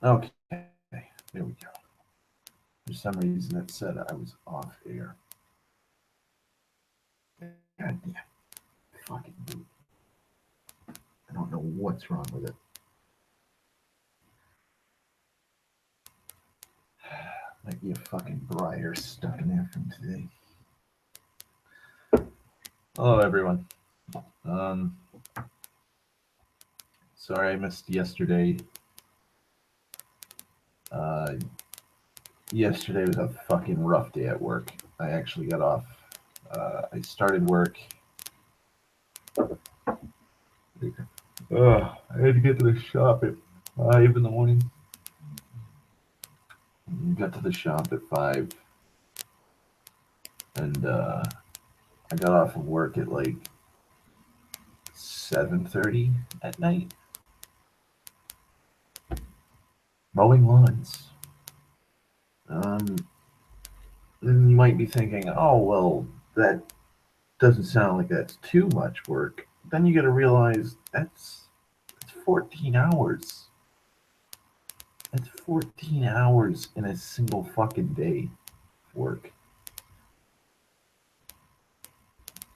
Okay, there we go. For some reason it said I was off air. God damn. Fucking boot. I don't know what's wrong with it. Might be a fucking briar stuck in there from today. Hello, everyone. Sorry I missed yesterday. Yesterday was a fucking rough day at work. I actually got off. I started work. I had to get to the shop at 5 in the morning. Got to the shop at 5. And I got off of work at like 7:30 at night. Mowing lawns. Then you might be thinking, oh, well, that doesn't sound like that's too much work. Then you got to realize that's 14 hours. That's 14 hours in a single fucking day of work.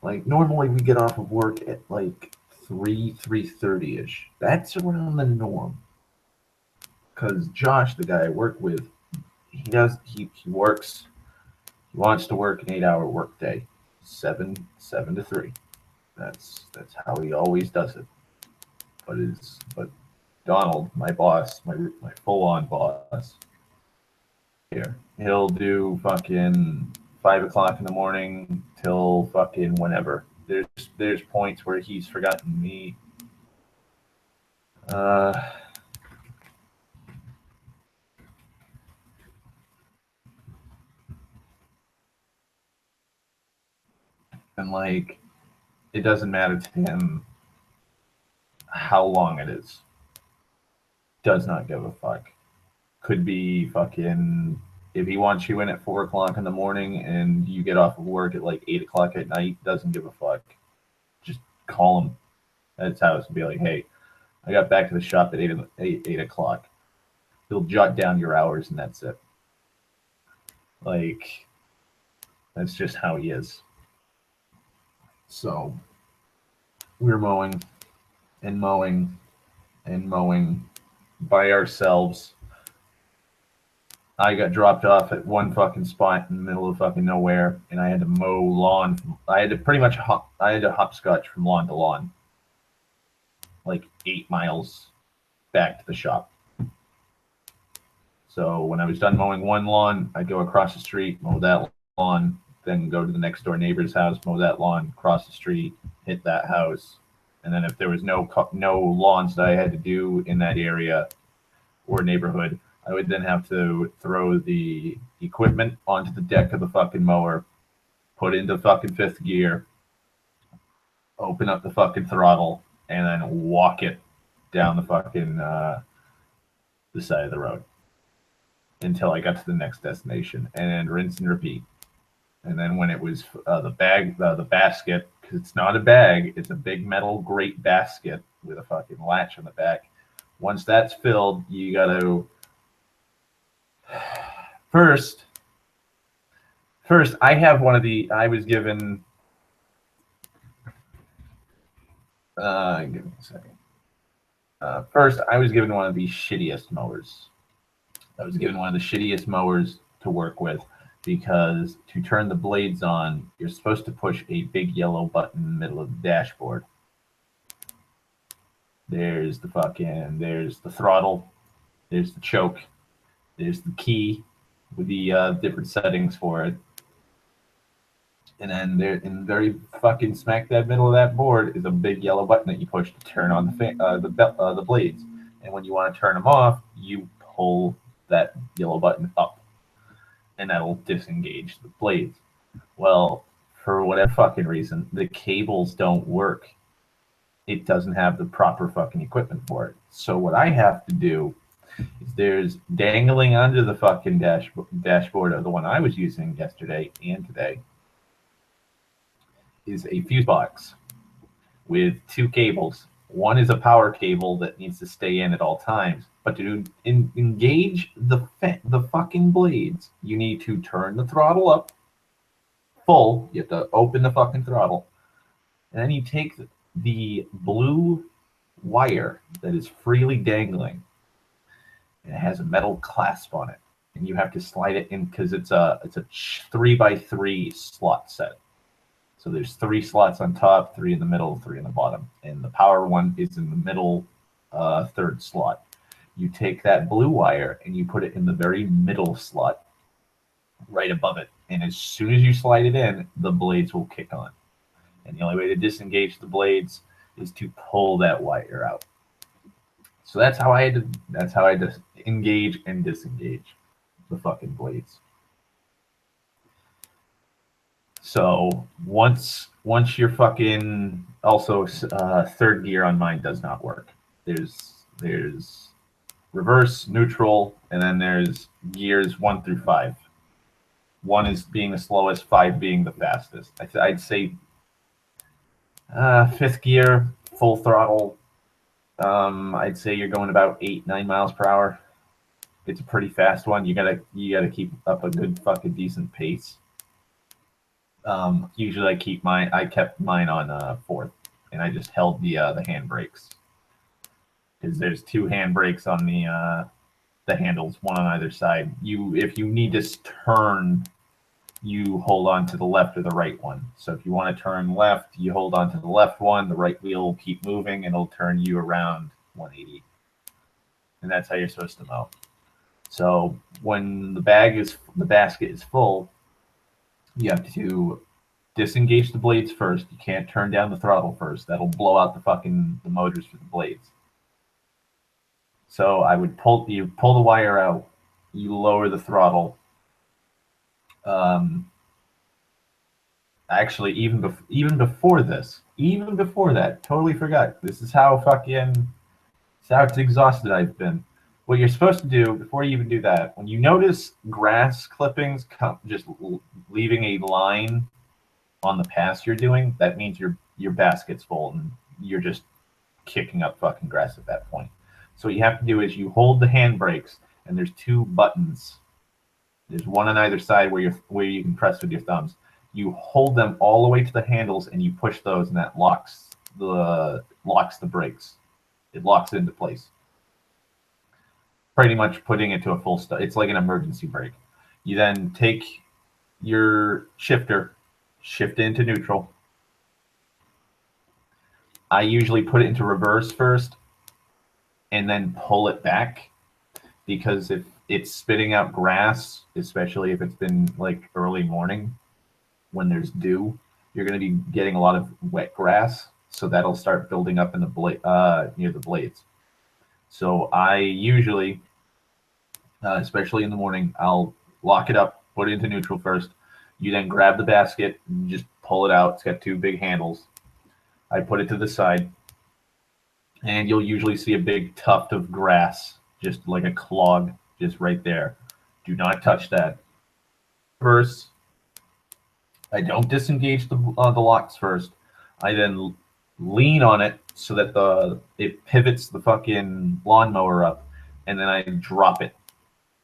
Like, normally we get off of work at like 3:30-ish. That's around the norm. Because Josh, the guy I work with, he works, he wants to work an 8-hour workday, 7 to 3. That's how he always does it. But Donald, my boss, my full on boss, here, he'll do fucking 5 o'clock in the morning till fucking whenever. There's points where he's forgotten me. And like, it doesn't matter to him how long it is. Does not give a fuck. Could be fucking, if he wants you in at 4 o'clock in the morning and you get off of work at like 8 o'clock at night, doesn't give a fuck. Just call him at his house and be like, hey, I got back to the shop at 8 o'clock. He'll jot down your hours and that's it. Like, that's just how he is. So we're mowing and mowing and mowing by ourselves. I got dropped off at one fucking spot in the middle of fucking nowhere, and I had to mow lawn. I had to hopscotch from lawn to lawn, like 8 miles back to the shop. So when I was done mowing one lawn, I'd go across the street, mow that lawn, then go to the next door neighbor's house, mow that lawn, cross the street, hit that house, and then if there was no lawns that I had to do in that area or neighborhood, I would then have to throw the equipment onto the deck of the fucking mower, put it into fucking 5th gear, open up the fucking throttle, and then walk it down the fucking the side of the road until I got to the next destination, and then rinse and repeat. And then when it was the basket, because it's not a bag, it's a big metal grate basket with a fucking latch on the back. Once that's filled, you gotta first I have one of the, I was given give me a second. First I was given one of the shittiest mowers. I was given one of the shittiest mowers to work with, because to turn the blades on, you're supposed to push a big yellow button in the middle of the dashboard. There's the throttle, there's the choke, there's the key with the different settings for it. And then there, in very fucking smack dab middle of that board, is a big yellow button that you push to turn on the blades. And when you want to turn them off, you pull that yellow button up, and that'll disengage the blades. Well, for whatever fucking reason, the cables don't work. It doesn't have the proper fucking equipment for it. So what I have to do is, there's dangling under the fucking dashboard of the one I was using yesterday and today, is a fuse box with 2 cables One is a power cable that needs to stay in at all times. But to engage the fucking blades, you need to turn the throttle up full. You have to open the fucking throttle. And then you take the blue wire that is freely dangling, and it has a metal clasp on it, and you have to slide it in because it's a 3x3 slot set. So there's 3 slots on top, 3 in the middle, 3 in the bottom, and the power one is in the middle, third slot. You take that blue wire and you put it in the very middle slot, right above it, and as soon as you slide it in, the blades will kick on. And the only way to disengage the blades is to pull that wire out. So that's how I had to engage and disengage the fucking blades. So once you're fucking also third gear on mine does not work. There's reverse, neutral, and then there's gears 1 through 5. 1 is being the slowest, 5 being the fastest. I'd say fifth gear, full throttle. I'd say you're going about 8-9 miles per hour. It's a pretty fast one. You gotta keep up a good fucking decent pace. Usually I kept mine on fourth, and I just held the handbrakes, because there's 2 handbrakes on the handles, one on either side. If you need to turn, you hold on to the left or the right one. So if you want to turn left, you hold on to the left one, the right wheel will keep moving, and it'll turn you around 180. And that's how you're supposed to mow. So when the basket is full, you have to disengage the blades first. You can't turn down the throttle first. That'll blow out the motors for the blades. So I would pull the wire out, you lower the throttle. Actually, even before that, totally forgot. This is how exhausted I've been. What you're supposed to do before you even do that, when you notice grass clippings just leaving a line on the pass you're doing, that means your basket's full and you're just kicking up fucking grass at that point. So what you have to do is you hold the handbrakes, and there's 2 buttons. There's one on either side where you can press with your thumbs. You hold them all the way to the handles, and you push those, and that locks the brakes. It locks it into place. Pretty much putting it to a full stop. It's like an emergency brake. You then take your shifter, shift it into neutral. I usually put it into reverse first and then pull it back, because if it's spitting out grass, especially if it's been like early morning when there's dew, you're going to be getting a lot of wet grass, so that'll start building up in the near the blades. So I usually, especially in the morning, I'll lock it up, put it into neutral first. You then grab the basket and just pull it out. It's got 2 big handles. I put it to the side, and you'll usually see a big tuft of grass, just like a clog, just right there. Do not touch that. First, I don't disengage the locks first. I then lean on it so that it pivots the fucking lawnmower up, and then I drop it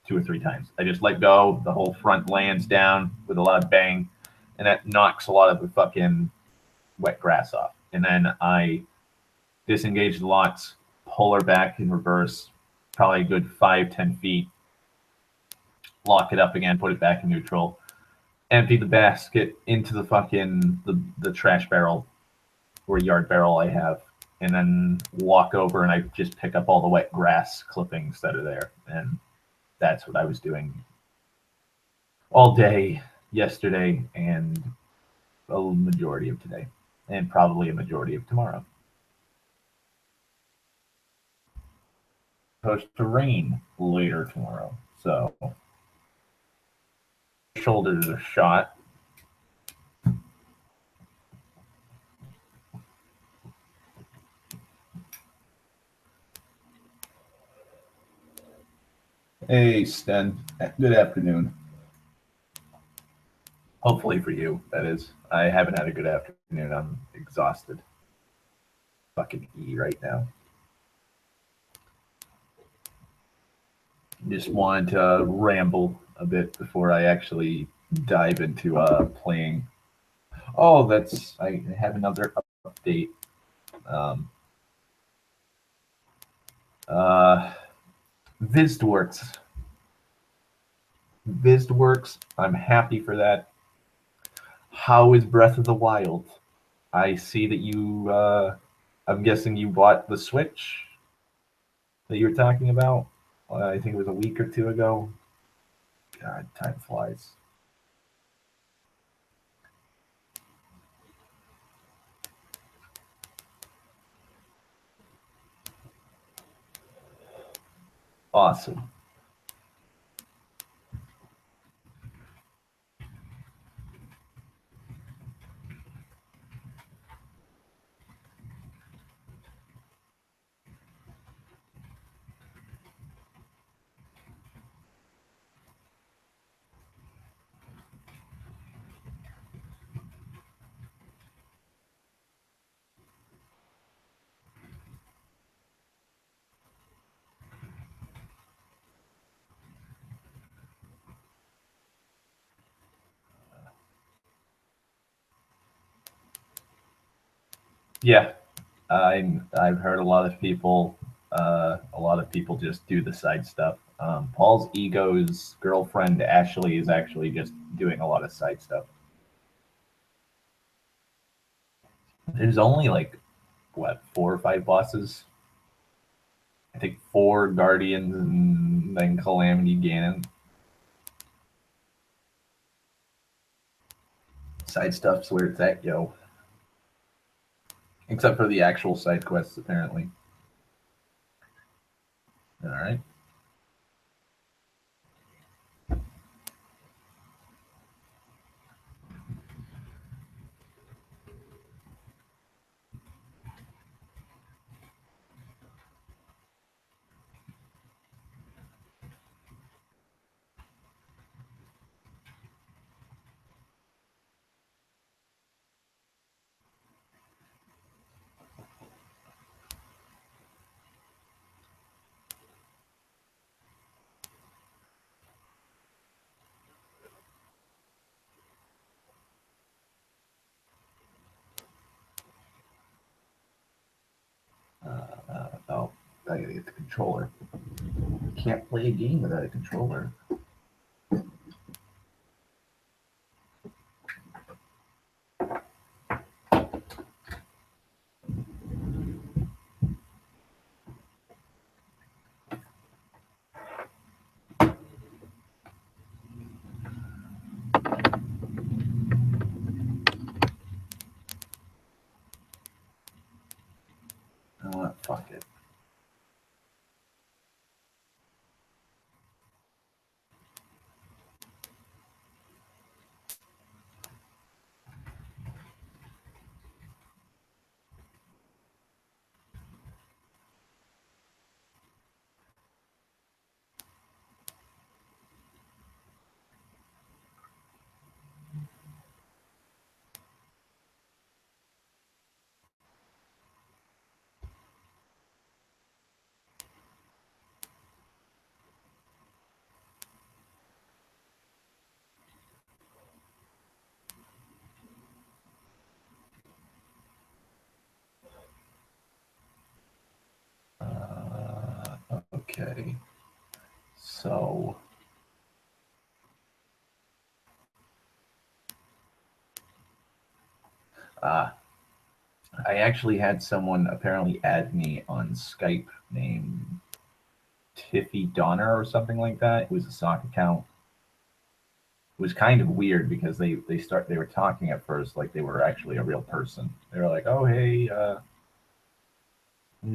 2 or 3 times. I just let go. The whole front lands down with a lot of bang, and that knocks a lot of the fucking wet grass off. And then I disengage the locks, pull her back in reverse, probably a good 5-10 feet, lock it up again, put it back in neutral, empty the basket into the fucking the trash barrel or yard barrel I have, and then walk over, and I just pick up all the wet grass clippings that are there. And that's what I was doing all day yesterday, and a majority of today, and probably a majority of tomorrow. Supposed to rain later tomorrow, so shoulders are shot. Hey, Sten. Good afternoon. Hopefully for you, that is. I haven't had a good afternoon. I'm exhausted. fucking E right now. Just wanted to ramble a bit before I actually dive into playing. Oh, I have another update. Um, uh, Visdworks. Visdworks. I'm happy for that. How is Breath of the Wild? I see that you. I'm guessing you bought the Switch that you were talking about. I think it was a week or two ago. God, time flies. Awesome. Yeah, I've heard a lot of people just do the side stuff. Paul's ego's girlfriend Ashley is actually just doing a lot of side stuff. There's only like what 4 or 5 bosses. I think 4 guardians and then Calamity Ganon. Side stuff's where it's at, yo. Except for the actual side quests, apparently. All right. Oh, I gotta get the controller. Can't play a game without a controller. Oh, fuck it. Okay. So uh, I actually had someone apparently add me on Skype named Tiffy Donner or something like that. It was a sock account. It was kind of weird because they were talking at first like they were actually a real person. They were like, "Oh hey, I'm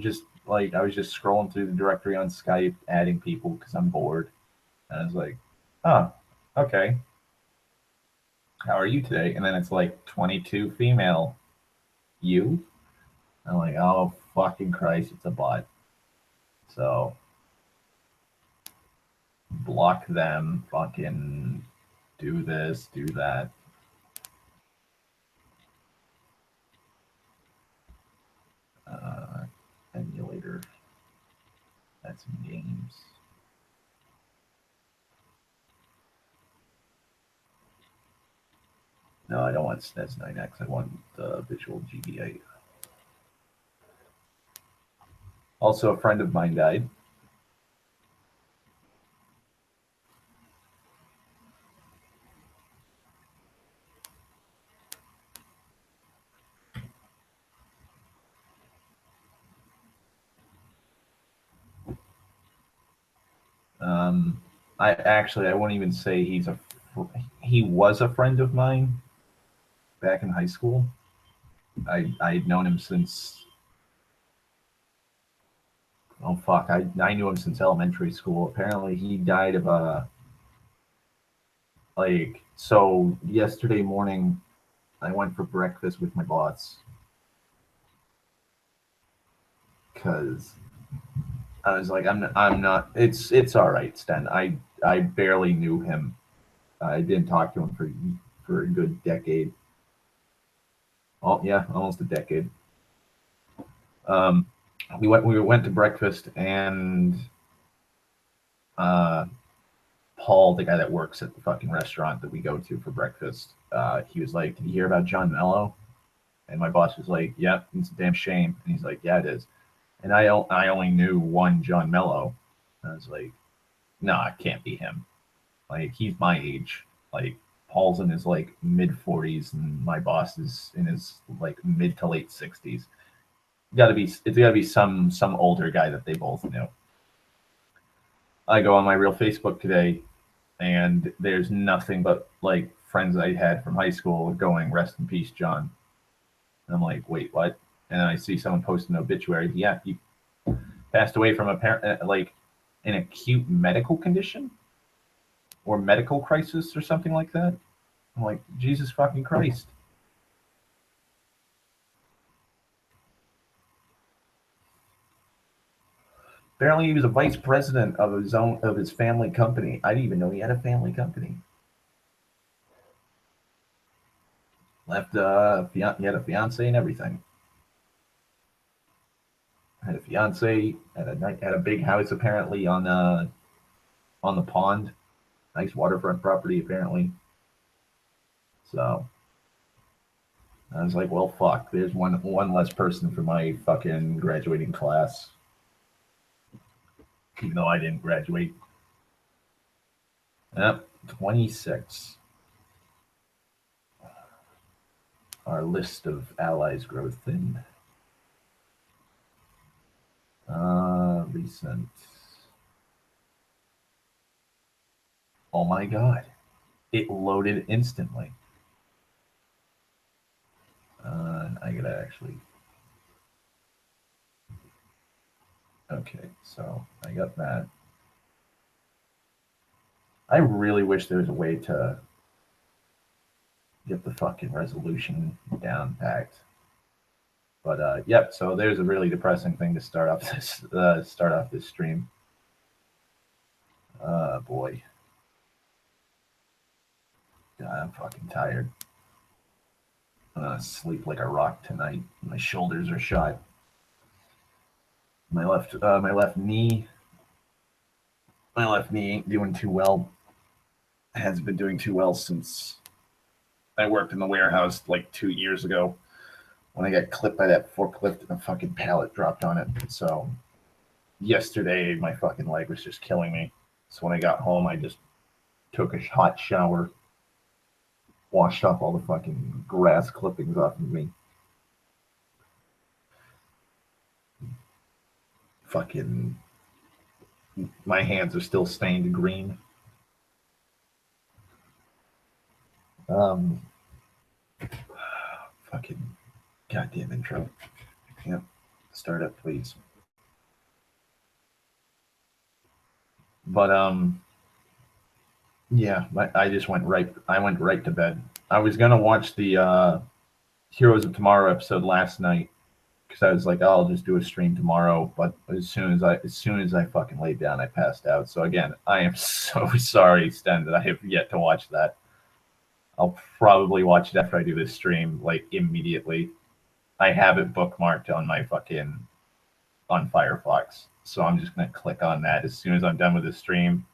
just like I was just scrolling through the directory on Skype, adding people because I'm bored." And I was like, "Oh, okay. How are you today?" And then it's like 22 female. You? I'm like, "Oh fucking Christ, it's a bot." So block them. Fucking do this, do that. add some games. No, I don't want SNES 9X. I want the visual GBA. Also, a friend of mine died. I won't even say he was a friend of mine back in high school. I'd known him since, oh fuck, I knew him since elementary school. Apparently he died of so yesterday morning I went for breakfast with my boss because I was like, I'm not. It's all right, Sten. I barely knew him. I didn't talk to him for a good decade. Oh yeah, almost a decade. We went to breakfast, and Paul, the guy that works at the fucking restaurant that we go to for breakfast, he was like, "Did you hear about John Mello?" And my boss was like, "Yep, it's a damn shame." And he's like, "Yeah, it is." And I only knew one John Mello. And I was like, "No, it can't be him. Like he's my age. Like Paul's in his like mid 40s, and my boss is in his like mid to late 60s. It's gotta be some older guy that they both knew." I go on my real Facebook today, and there's nothing but like friends I had from high school going, "Rest in peace, John." And I'm like, "Wait, what?" And I see someone post an obituary. Yeah, he passed away from like an acute medical condition or medical crisis or something like that. I'm like, Jesus fucking Christ. Apparently, he was a vice president of his family company. I didn't even know he had a family company. Left he had a fiance and everything. Had a fiance, had a big house apparently on the pond. Nice waterfront property apparently. So I was like, well, fuck. There's one less person for my fucking graduating class. Even though I didn't graduate. Yep, 26. Our list of allies grows thin. Recent. Oh my god. It loaded instantly. I gotta actually. Okay, so I got that. I really wish there was a way to get the fucking resolution down packed. But yep, so there's a really depressing thing to start off this stream. Boy. God, I'm fucking tired. I'm gonna sleep like a rock tonight. My shoulders are shot. My left knee ain't doing too well. Hasn't been doing too well since I worked in the warehouse like 2 years ago when I got clipped by that forklift and a fucking pallet dropped on it. So yesterday my fucking leg was just killing me. So when I got home, I just took a hot shower, washed off all the fucking grass clippings off of me. Fucking, my hands are still stained green. Fucking goddamn intro. Yep. Start up, please. But yeah, I just went right. I went right to bed. I was gonna watch the Heroes of Tomorrow episode last night because I was like, oh, I'll just do a stream tomorrow. But as soon as I fucking laid down, I passed out. So again, I am so sorry, Sten, that I have yet to watch that. I'll probably watch it after I do this stream, like immediately. I have it bookmarked on my fucking on Firefox. So I'm just going to click on that as soon as I'm done with the stream.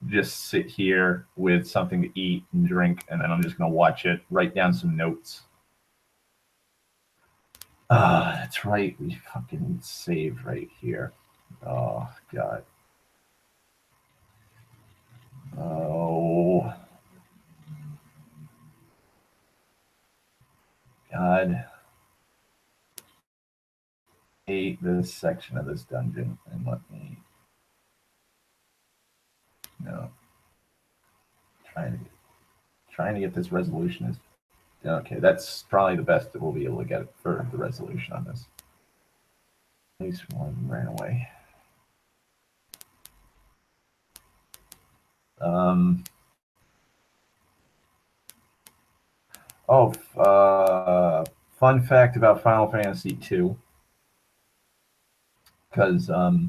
Just sit here with something to eat and drink, and then I'm just going to watch it, write down some notes. That's right. We fucking saved right here. Oh, God. Oh. God. Hate this section of this dungeon, and let me... No. Trying to get this resolution is... Okay, that's probably the best that we'll be able to get for the resolution on this. At least one ran away. Fun fact about Final Fantasy II. Because I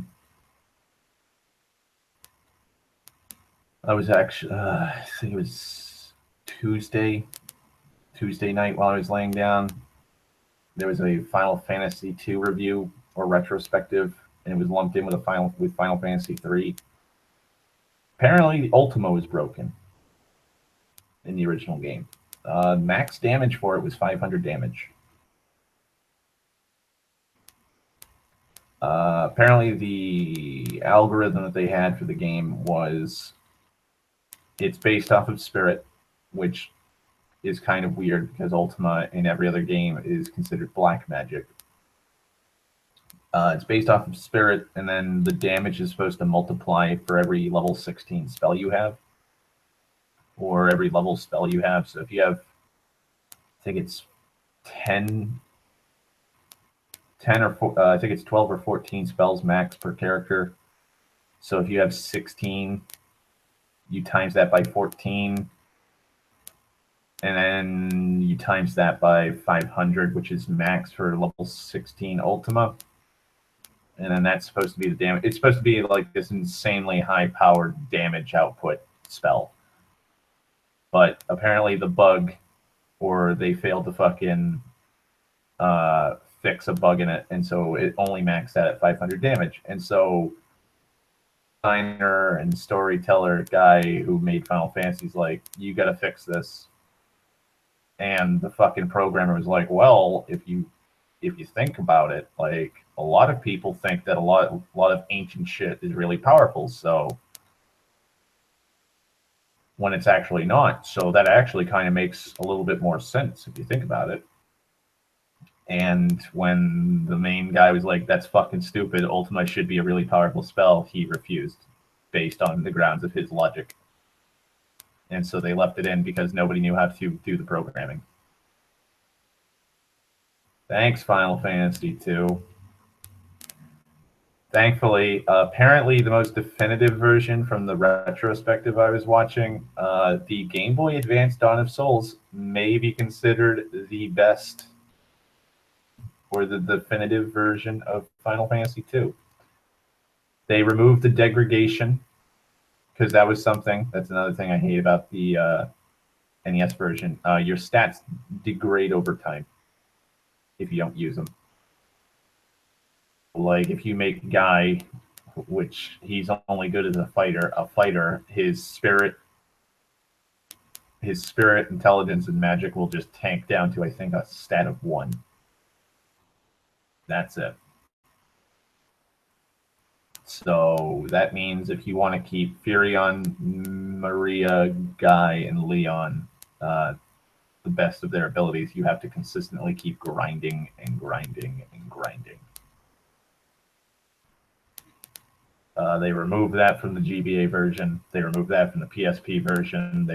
was actually, I think it was Tuesday night while I was laying down. There was a Final Fantasy II review or retrospective, and it was lumped in with Final Fantasy III. Apparently, the Ultima was broken in the original game. Max damage for it was 500 damage. Apparently, the algorithm that they had for the game was it's based off of Spirit, which is kind of weird because Ultima in every other game is considered black magic. It's based off of Spirit, and then the damage is supposed to multiply for every level 16 spell you have, or every level spell you have. So if you have, I think it's 10 or I think it's 12 or 14 spells max per character. So if you have 16, you times that by 14, and then you times that by 500, which is max for level 16 Ultima. And then that's supposed to be the damage. It's supposed to be like this insanely high-powered damage output spell. But apparently the bug, or they failed to fucking fix a bug in it, and so it only maxed out at 500 damage. And so designer and storyteller guy who made Final Fantasy's like, you got to fix this. And the fucking programmer was like, well, if you think about it, like, a lot of people think that a lot of ancient shit is really powerful, so when it's actually not. So that actually kind of makes a little bit more sense if you think about it. And when the main guy was like, that's fucking stupid, Ultima should be a really powerful spell, he refused, based on the grounds of his logic. And so they left it in because nobody knew how to do the programming. Thanks, Final Fantasy II. Thankfully, apparently the most definitive version from the retrospective I was watching, the Game Boy Advance Dawn of Souls may be considered the best or the definitive version of Final Fantasy II. They removed the degradation, because that was something. That's another thing I hate about the NES version. Your stats degrade over time if you don't use them. Like, if you make Guy, which he's only good as a fighter, his spirit, intelligence, and magic will just tank down to, I think, a stat of 1. That's it. So that means if you want to keep Furion, Maria, Guy, and Leon the best of their abilities, you have to consistently keep grinding and grinding and grinding. They removed that from the GBA version. They removed that from the PSP version.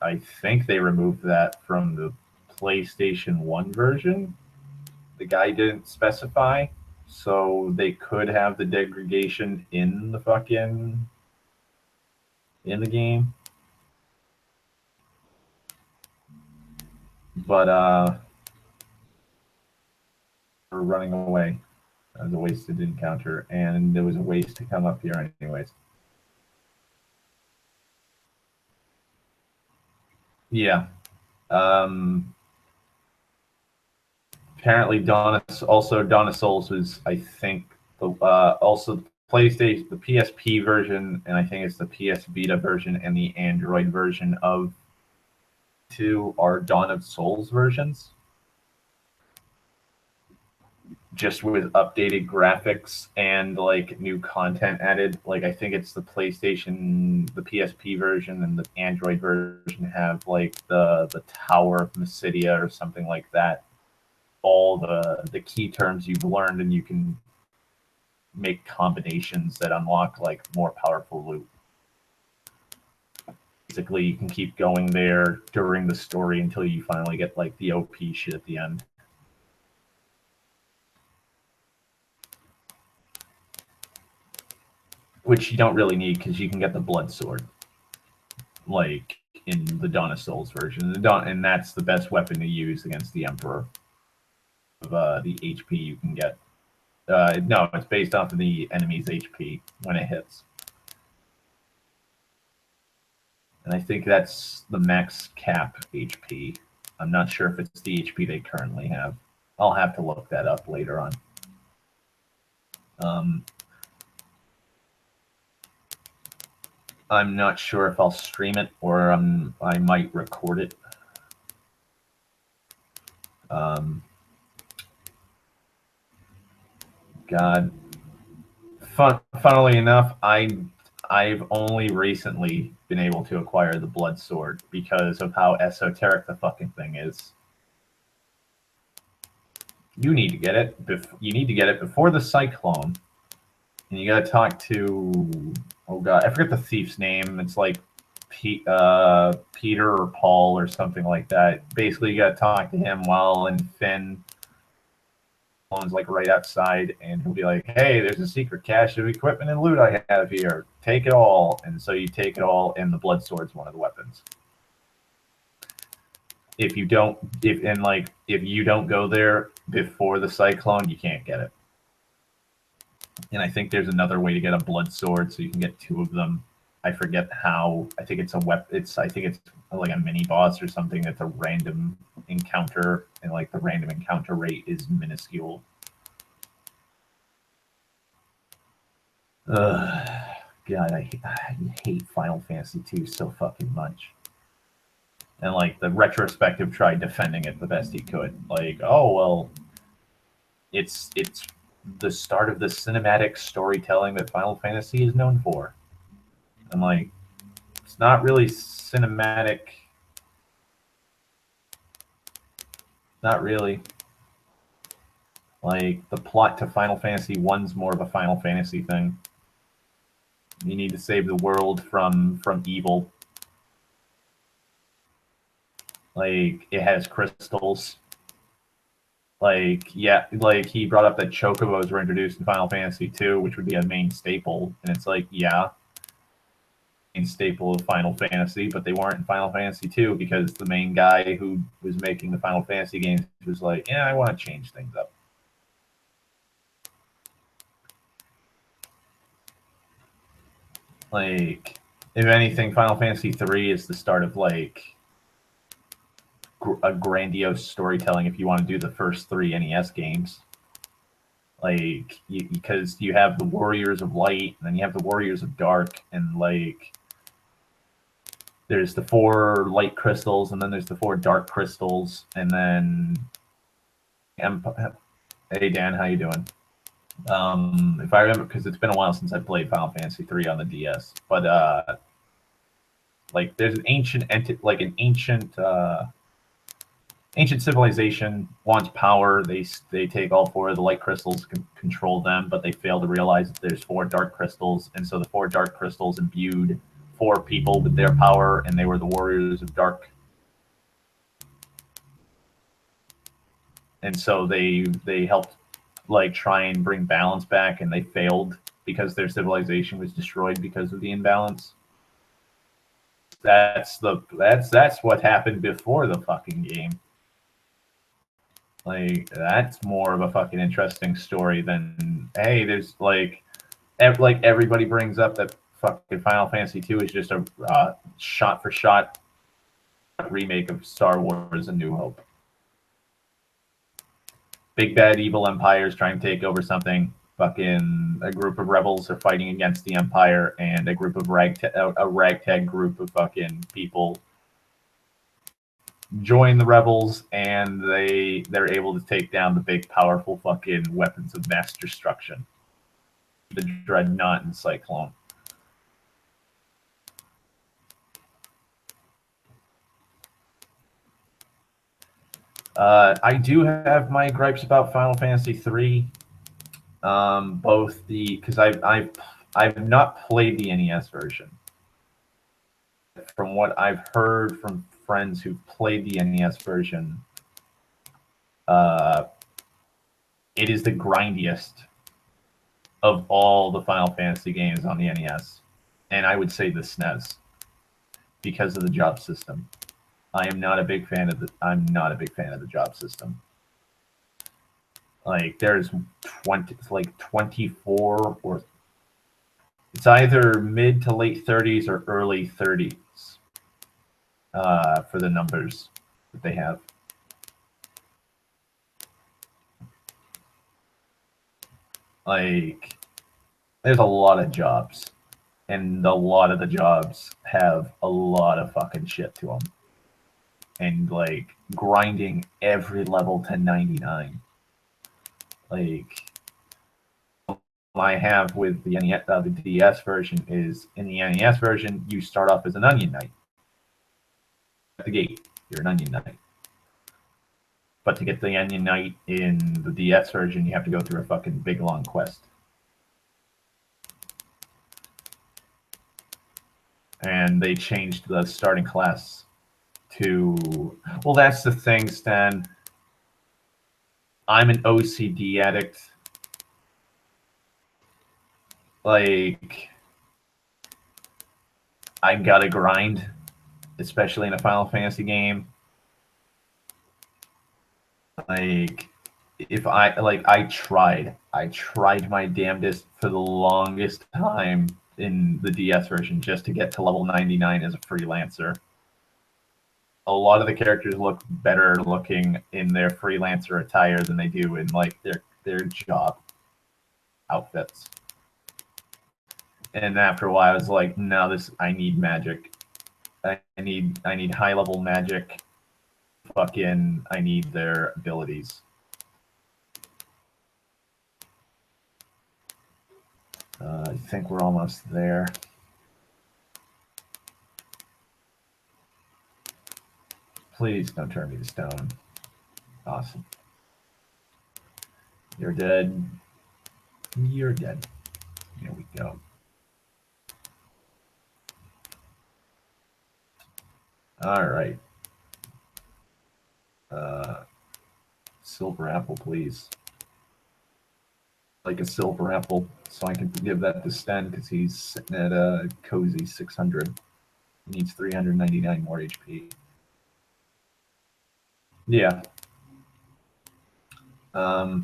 I think they removed that from the PlayStation 1 version. The guy didn't specify, so they could have the degradation in the game. But we're running away. That was a wasted encounter, and there was a waste to come up here anyways. Yeah. Apparently Dawn of Souls was, I think, Also the PlayStation, the PSP version, and I think it's the PS Vita version and the Android version of 2 are Dawn of Souls versions, just with updated graphics and like new content added. Like I think it's the PlayStation, the PSP version, and the Android version have like the Tower of Mysidia or something like that. All the key terms you've learned, and you can make combinations that unlock like more powerful loot. Basically, you can keep going there during the story until you finally get like the OP shit at the end. Which you don't really need because you can get the blood sword, like in the Dawn of Souls version. And that's the best weapon to use against the Emperor. Of the HP you can get. No, it's based off of the enemy's HP when it hits. And I think that's the max cap HP. I'm not sure if it's the HP they currently have. I'll have to look that up later on. I'm not sure if I'll stream it or I might record it. God. Funnily enough, I've only recently been able to acquire the blood sword because of how esoteric the fucking thing is. You need to get it. You need to get it before the cyclone, and you gotta talk to. Oh god, I forget the thief's name. It's like Peter or Paul or something like that. Basically, you gotta talk to him while in Finn. Like right outside, and he'll be like, "Hey, there's a secret cache of equipment and loot I have here. Take it all." And so you take it all, and the blood sword's one of the weapons. If you don't, if you don't go there before the cyclone, you can't get it. And I think there's another way to get a blood sword, so you can get 2 of them. I forget how. I think it's a weapon. I think it's like a mini boss or something. That's a random encounter, and like the random encounter rate is minuscule. God, I hate Final Fantasy II so fucking much. And like the retrospective tried defending it the best he could. Like, oh well, it's the start of the cinematic storytelling that Final Fantasy is known for. I'm like, it's not really cinematic. Not really. Like, the plot to Final Fantasy 1's more of a Final Fantasy thing. You need to save the world from evil. Like, it has crystals. Like, yeah, like he brought up that chocobos were introduced in Final Fantasy 2, which would be a main staple. And it's like, yeah, main staple of Final Fantasy, but they weren't in Final Fantasy 2 because the main guy who was making the Final Fantasy games was like, yeah, I want to change things up. Like, if anything, Final Fantasy 3 is the start of like a grandiose storytelling if you want to do the first 3 NES games. Like, because you have the Warriors of Light, and then you have the Warriors of Dark, and like there's the 4 light crystals, and then there's the 4 dark crystals, and then hey Dan, how you doing? If I remember, because it's been a while since I played Final Fantasy 3 on the DS, but like there's an ancient ancient civilization wants power. They take all 4 of the light crystals, control them, but they fail to realize that there's 4 dark crystals, and so the 4 dark crystals imbued 4 people with their power, and they were the Warriors of Dark. And so they helped like try and bring balance back, and they failed because their civilization was destroyed because of the imbalance. That's what happened before the fucking game. Like, that's more of a fucking interesting story than, hey, there's like everybody brings up that fucking Final Fantasy 2 is just a shot-for-shot remake of Star Wars: A New Hope. Big bad evil empires trying to take over something. fucking a group of rebels are fighting against the Empire, and a group of ragtag group of fucking people join the rebels, and they're able to take down the big, powerful fucking weapons of mass destruction, the Dreadnought and Cyclone. I do have my gripes about Final Fantasy III. Both because I've not played the NES version. From what I've heard from friends who've played the NES version, it is the grindiest of all the Final Fantasy games on the NES, and I would say the SNES because of the job system. I'm not a big fan of the job system. Like there's 24 or it's either mid to late 30s or early 30s for the numbers that they have. Like there's a lot of jobs, and a lot of the jobs have a lot of fucking shit to them. And like grinding every level to 99. Like I have with the DS version is in the NES version, you start off as an Onion Knight. At the gate, you're an Onion Knight. But to get the Onion Knight in the DS version, you have to go through a fucking big long quest. And they changed the starting class to, well, that's the thing, Stan. I'm an OCD addict. Like, I gotta grind, especially in a Final Fantasy game. Like, I tried my damnedest for the longest time in the DS version just to get to level 99 as a freelancer. A lot of the characters look better looking in their freelancer attire than they do in like their job outfits. And after a while, I was like, no, I need magic. I need high level magic. Fucking, I need their abilities. I think we're almost there. Please don't turn me to stone. Awesome. You're dead. You're dead. Here we go. All right. Silver apple, please. Like a silver apple, so I can give that to Sten because he's sitting at a cozy 600. He needs 399 more HP. Yeah. Oh,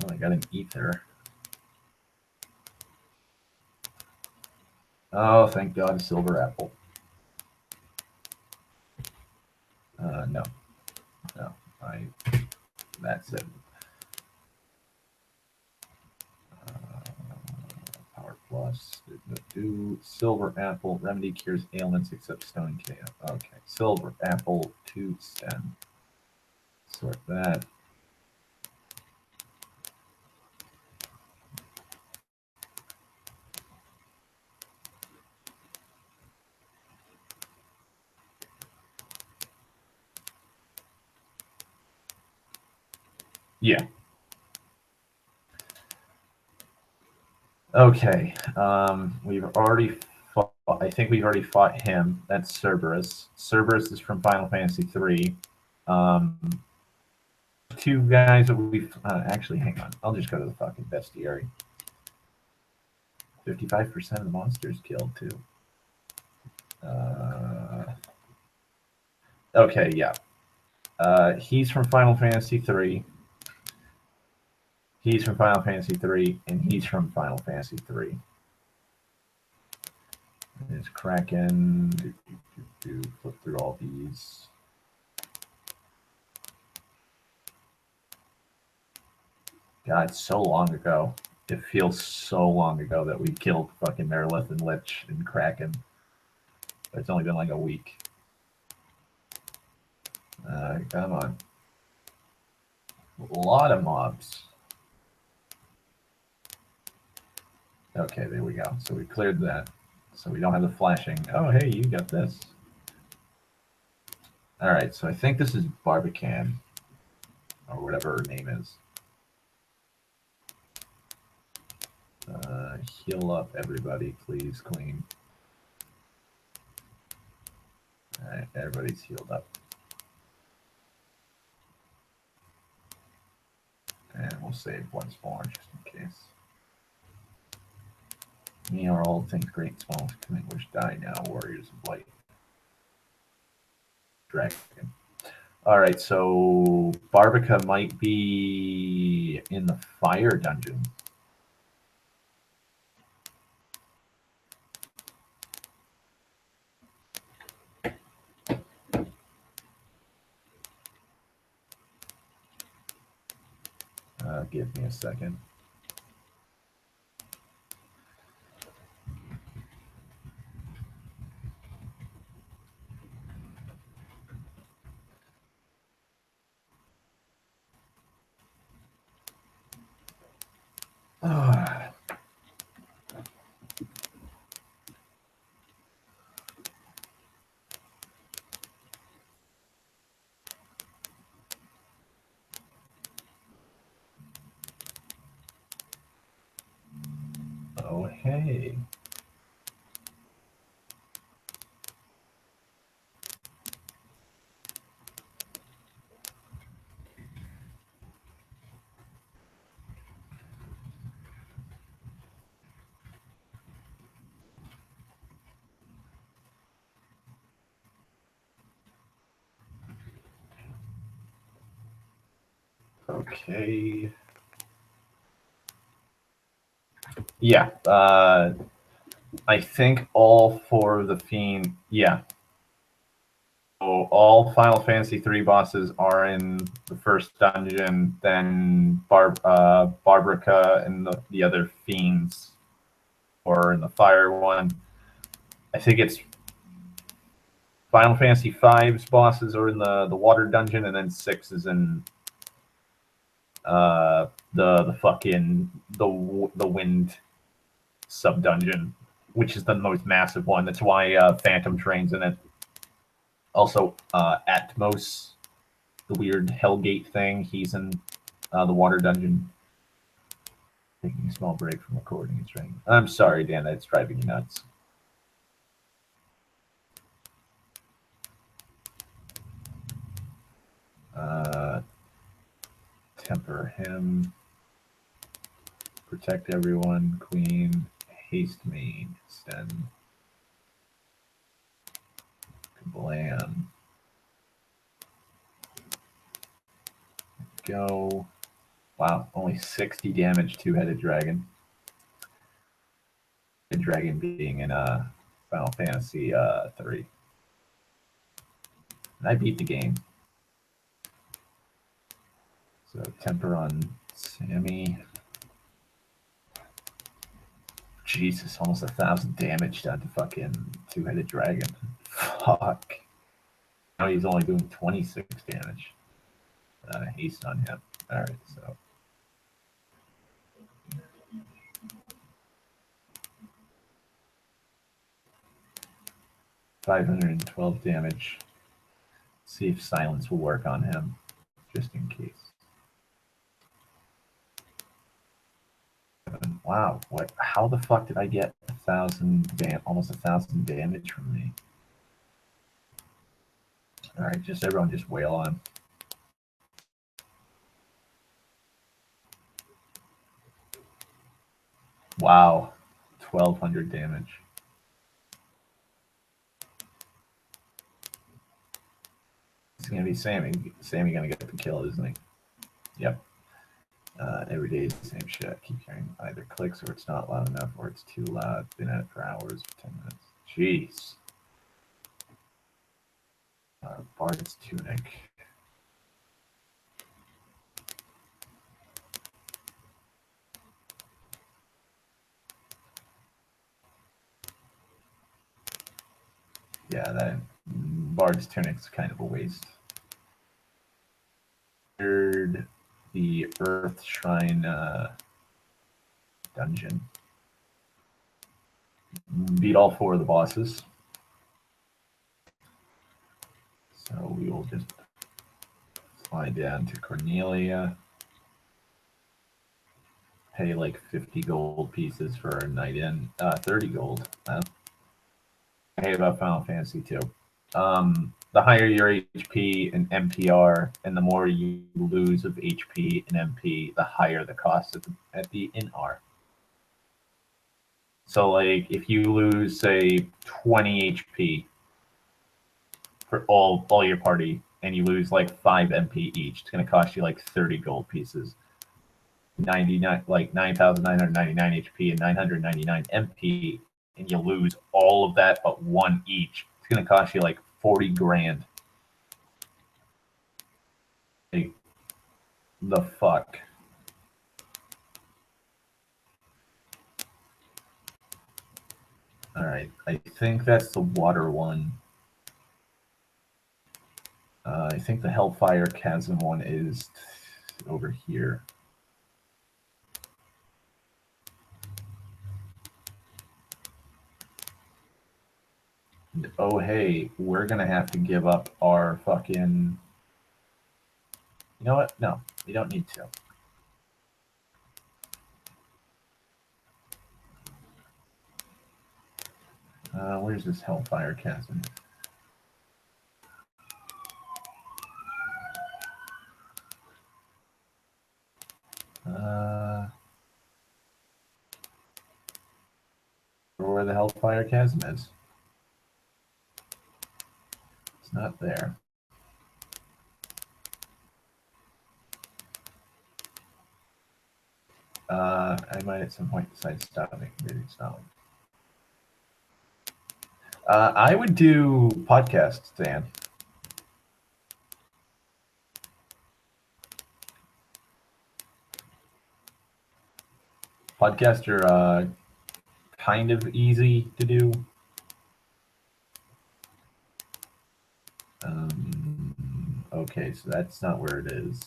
I got an ether. Oh, thank God, a silver apple. No. That's it. Power plus. Do silver apple. Remedy cures ailments except stone KO. Okay. Silver apple to Sten. Sort that. Yeah. Okay. We've already fought. I think we've already fought him. That's Cerberus. Cerberus is from Final Fantasy III. Two guys that we've actually, hang on. I'll just go to the fucking bestiary. 55% of the monsters killed too. Okay, yeah. He's from Final Fantasy III. He's from Final Fantasy III, and he's from Final Fantasy III. It's Kraken. Flip through all these. God, so long ago. It feels so long ago that we killed fucking Merilith and Lich and Kraken. It's only been like a week. Come on. A lot of mobs. Okay, there we go. So we cleared that. So we don't have the flashing. Oh, hey, you got this. All right, so I think this is Barbican, or whatever her name is. Heal up, everybody, please, Queen. All right, everybody's healed up. And we'll save once more, just in case. Me are all things great, small, coming which die now, warriors of light. Dragon. All right, so Barbica might be in the fire dungeon. Give me a second. Oh, hey. Okay. Yeah. I think all four of the Fiend. Yeah. So all Final Fantasy III bosses are in the first dungeon. Then Barbrica and the other Fiends are in the fire one. I think it's Final Fantasy V's bosses are in the water dungeon, and then 6 is in the fucking the wind sub dungeon, which is the most massive one. That's why Phantom Train's in it. Also, Atmos, the weird Hellgate thing, he's in the water dungeon. Taking a small break from recording and training. I'm sorry, Dan, that's driving you nuts. Temper him. Protect everyone. Queen. Haste me. Extend. Kablam. Go. Wow, only 60 damage, two-headed dragon. The dragon being in Final Fantasy 3. And I beat the game. So temper on Sammy. Jesus, almost 1,000 damage done to fucking two-headed dragon. Fuck. Now he's only doing 26 damage. Haste on him. Alright, so. $512 damage. See if silence will work on him, just in case. Wow, what? How the fuck did I get 1,000 almost 1,000 damage from me? All right, just everyone, just wail on. Wow, 1,200 damage. It's gonna be Sammy. Sammy gonna get the kill, isn't he? Yep. Every day is the same shit. Keep hearing either clicks or it's not loud enough or it's too loud. Been at it for hours, 10 minutes. Jeez. Bard's Tunic. Yeah, that Bard's Tunic's kind of a waste. Third, the Earth Shrine dungeon. Beat all 4 of the bosses. So we will just slide down to Cornelia. Pay like 50 gold pieces for a night in. 30 gold. I hate about Final Fantasy 2. The higher your HP and MPR, and the more you lose of HP and MP, the higher the cost at the inn are. So, like, if you lose, say, 20 HP for all your party, and you lose like 5 MP each, it's going to cost you like 30 gold pieces. 99, like 9,999 HP and 999 MP, and you lose all of that but 1 each. It's going to cost you like 40 grand. Like, the fuck? Alright, I think that's the water one. I think the Hellfire Chasm one is over here. And, oh, hey, we're going to have to give up our fucking... You know what? No, we don't need to. Where's this Hellfire Chasm? Where the Hellfire Chasm is. It's not there. I might at some point decide to stop making videos now. I would do podcasts, Dan. Podcasts are kind of easy to do. Okay, so that's not where it is.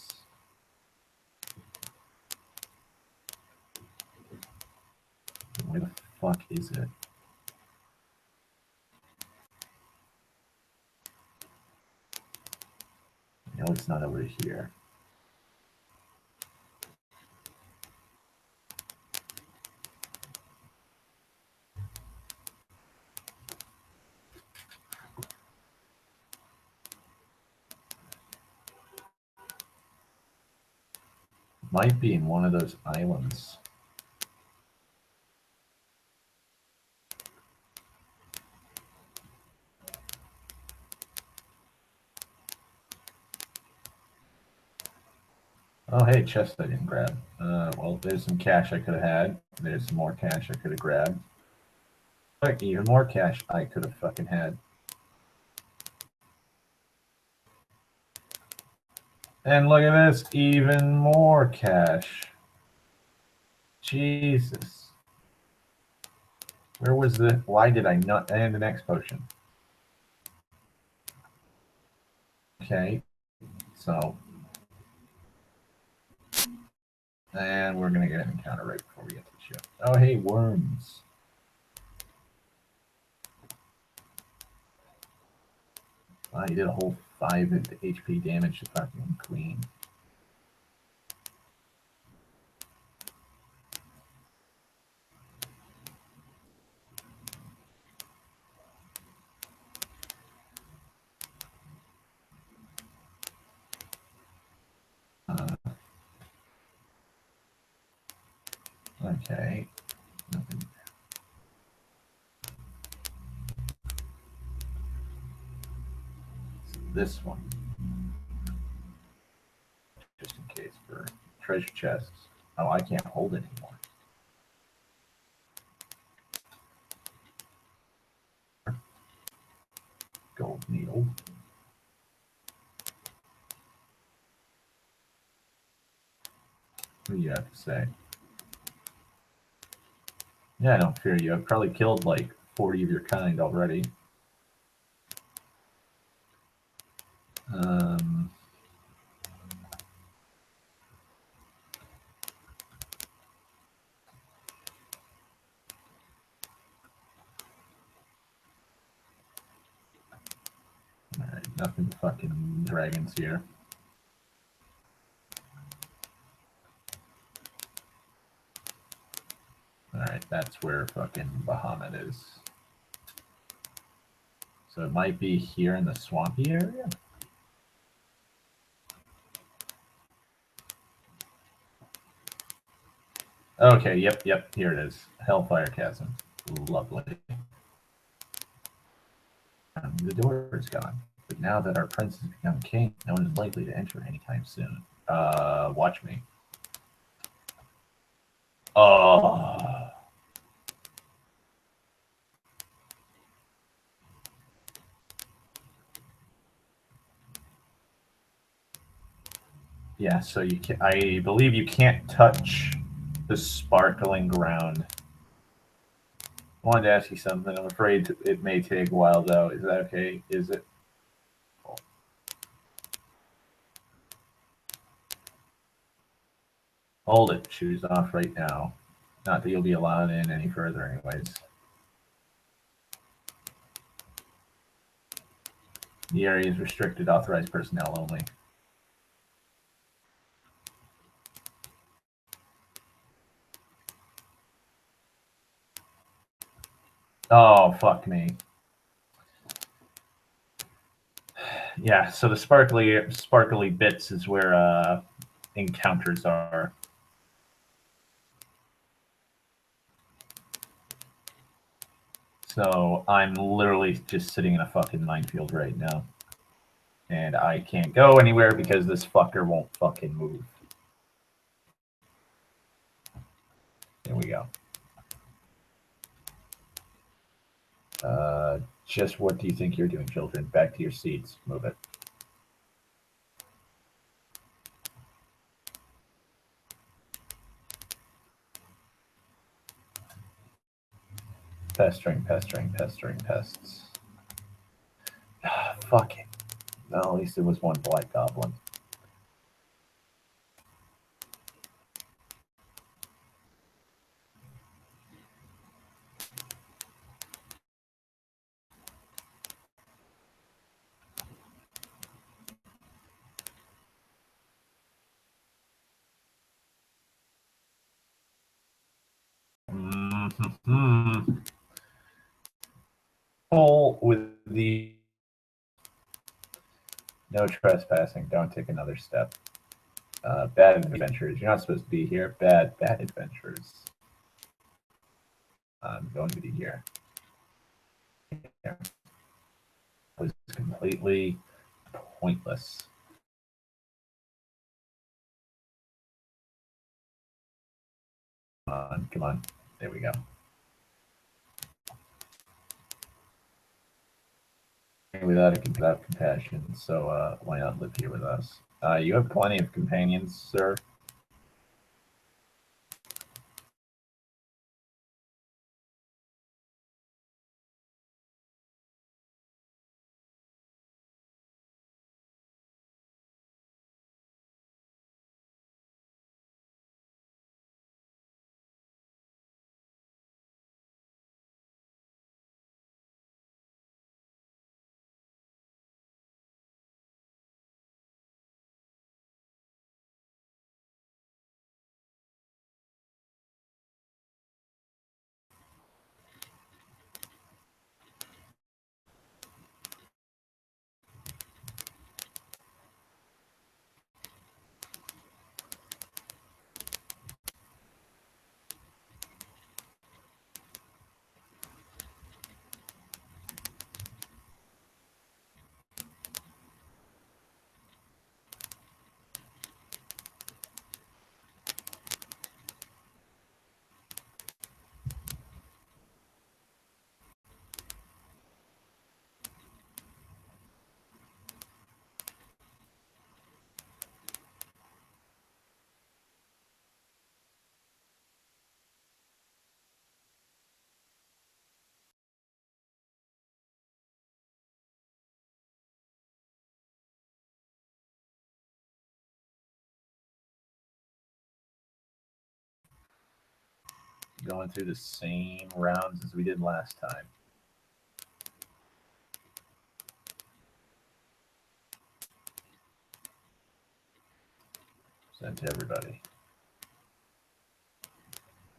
Where the fuck is it? No, it's not over here. Might be in one of those islands. Oh, hey, chest I didn't grab. Well, there's some cash I could have had. There's some more cash I could have grabbed. Like, even more cash I could have fucking had. And look at this, even more cash. Jesus. Where was the... Why did I not... And the next potion. Okay. So... And we're going to get an encounter right before we get to the ship. Oh, hey, worms. Wow, you did a whole 5 HP damage to fucking Queen. Okay. Nothing. So this one. Just in case for treasure chests. Oh, I can't hold it anymore. Gold needle. What do you have to say? Yeah, I don't fear you. I've probably killed like 40 of your kind already. Alright, nothing fucking dragons here. Alright, that's where fucking Bahamut is. So it might be here in the swampy area? Okay, yep, here it is. Hellfire Chasm. Lovely. The door is gone. But now that our prince has become king, no one is likely to enter anytime soon. Watch me. Oh. Yeah, so you can, I believe you can't touch the sparkling ground. I wanted to ask you something. I'm afraid it may take a while, though. Is that okay? Is it? Cool. Hold it. Shoes off right now. Not that you'll be allowed in any further, anyways. The area is restricted. Authorized personnel only. Oh, fuck me. Yeah, so the sparkly bits is where encounters are. So I'm literally just sitting in a fucking minefield right now. And I can't go anywhere because this fucker won't fucking move. There we go. Just what do you think you're doing, children? Back to your seats. Move it. Pestering, pests. Fuck it. Well, at least it was one black goblin. Mm-hmm. Pull with the no trespassing. Don't take another step. Bad adventures. You're not supposed to be here. Bad adventures. I'm going to be here. Yeah. It was completely pointless. Come on. There we go. Without compassion, so why not live here with us? You have plenty of companions, sir. Going through the same rounds as we did last time. Send to everybody.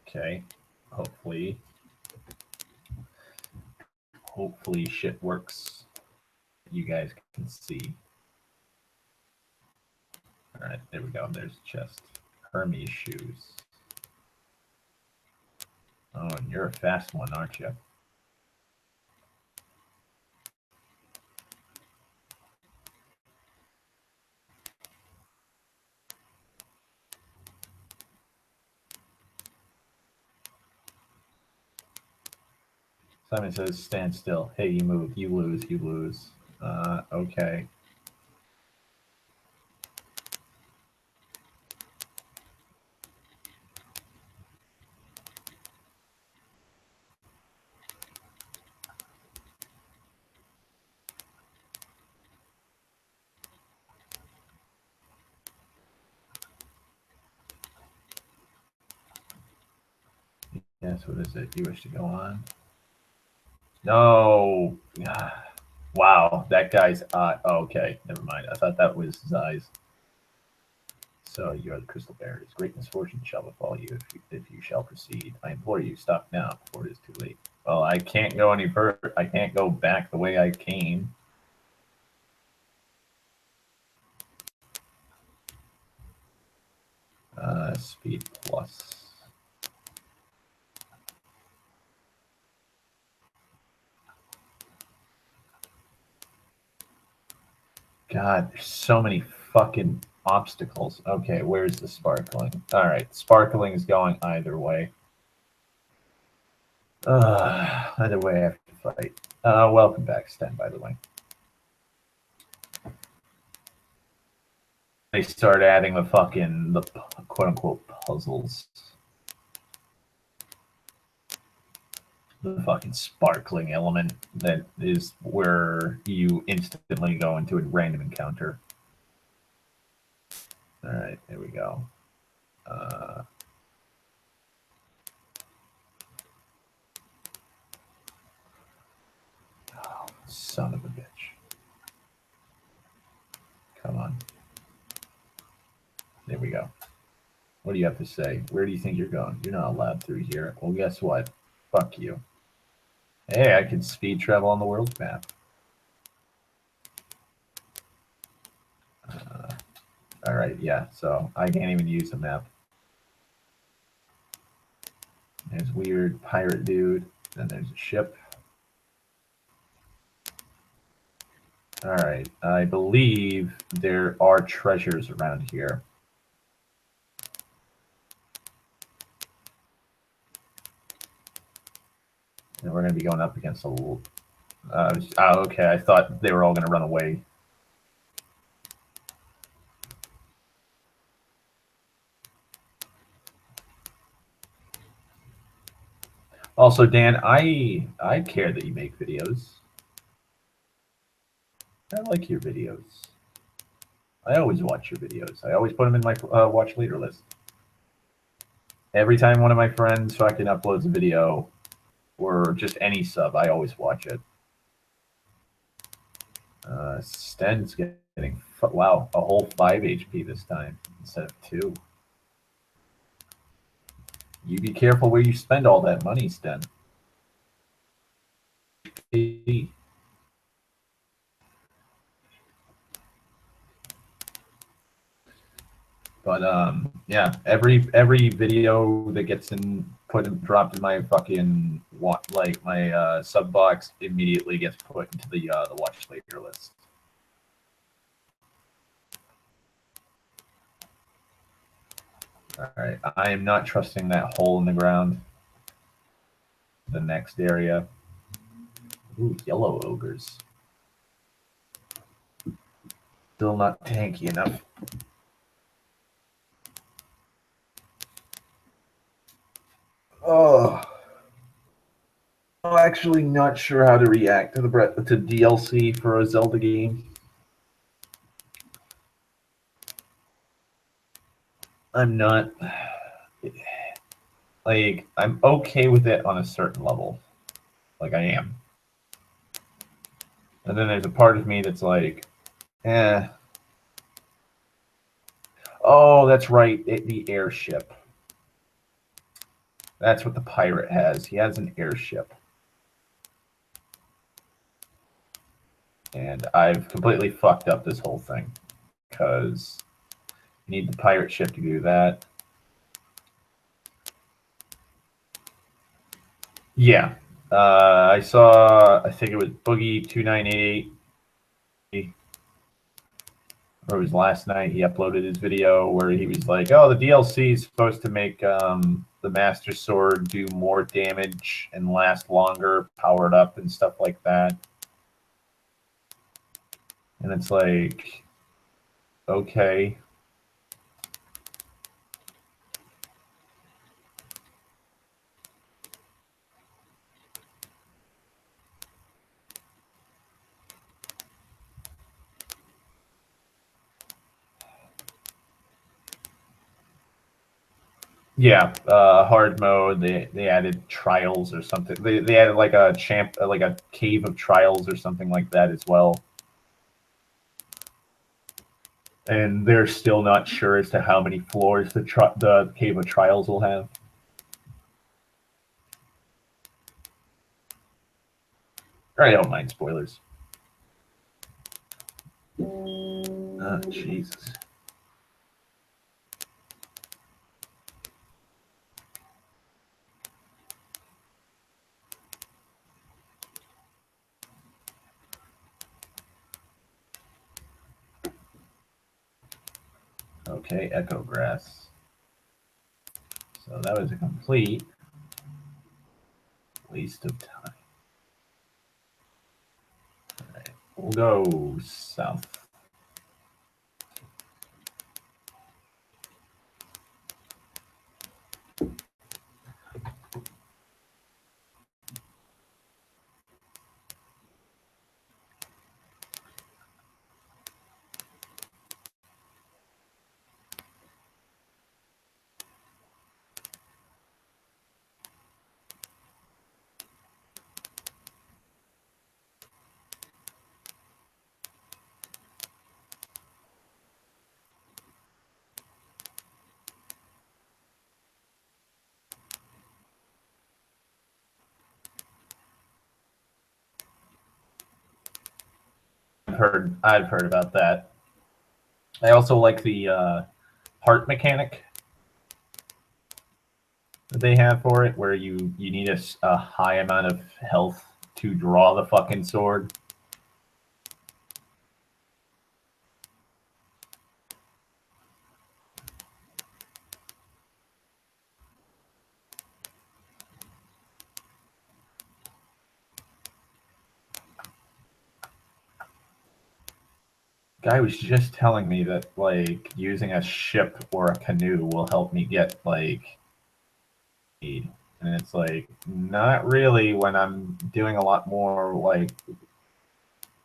Okay. Hopefully shit works. You guys can see. All right, there we go. There's a chest. Hermes shoes. Oh, and you're a fast one, aren't you? Simon says, stand still. Hey, you move. You lose. You lose. Okay. Yes, what is it? You wish to go on? No. Wow, that guy's okay, never mind. I thought that was his eyes. So you are the crystal bearers. Great misfortune shall befall you if you shall proceed. I implore you, stop now before it is too late. Well, I can't go any further. I can't go back the way I came. Speed plus. God, there's so many fucking obstacles. Okay, where's the sparkling? All right, sparkling is going either way. Either way, I have to fight. Welcome back, Sten, by the way. They start adding the quote-unquote puzzles. The fucking sparkling element that is where you instantly go into a random encounter. All right, there we go. Oh, son of a bitch. Come on. There we go. What do you have to say? Where do you think you're going? You're not allowed through here. Well, guess what? Fuck you. Hey, I can speed travel on the world map. All right, yeah, so I can't even use the map. There's weird pirate dude. Then there's a ship. All right, I believe there are treasures around here. And we're going to be going up against a little... okay, I thought they were all going to run away. Also, Dan, I care that you make videos. I like your videos. I always watch your videos. I always put them in my watch later list. Every time one of my friends fucking uploads a video, or just any sub, I always watch it. Sten's getting, wow, a whole 5 HP this time instead of 2. You be careful where you spend all that money, Sten. But yeah, every video that gets dropped in my fucking my sub box immediately gets put into the watch later list. All right, I am not trusting that hole in the ground. The next area. Ooh, yellow ogres. Still not tanky enough. Oh, I'm actually not sure how to react to to DLC for a Zelda game. I'm not like I'm okay with it on a certain level, like I am, and then there's a part of me that's like, eh. Oh, that's right. The airship. That's what the pirate has. He has an airship. And I've completely fucked up this whole thing because you need the pirate ship to do that. Yeah. I saw, I think it was Boogie2988, or it was last night, he uploaded his video where he was like, oh, the DLC is supposed to make the Master Sword do more damage and last longer, powered up and stuff like that. And it's like, okay. Yeah, hard mode. They added trials or something. They added like a cave of trials or something like that as well. And they're still not sure as to how many floors the cave of trials will have. I don't mind spoilers. Oh, Jesus. Okay, Echo Grass. So that was a complete waste of time. All right, we'll go south. I've heard about that. I also like the heart mechanic that they have for it, where you need a high amount of health to draw the fucking sword. Guy was just telling me that like using a ship or a canoe will help me get like speed. And it's like, not really when I'm doing a lot more, like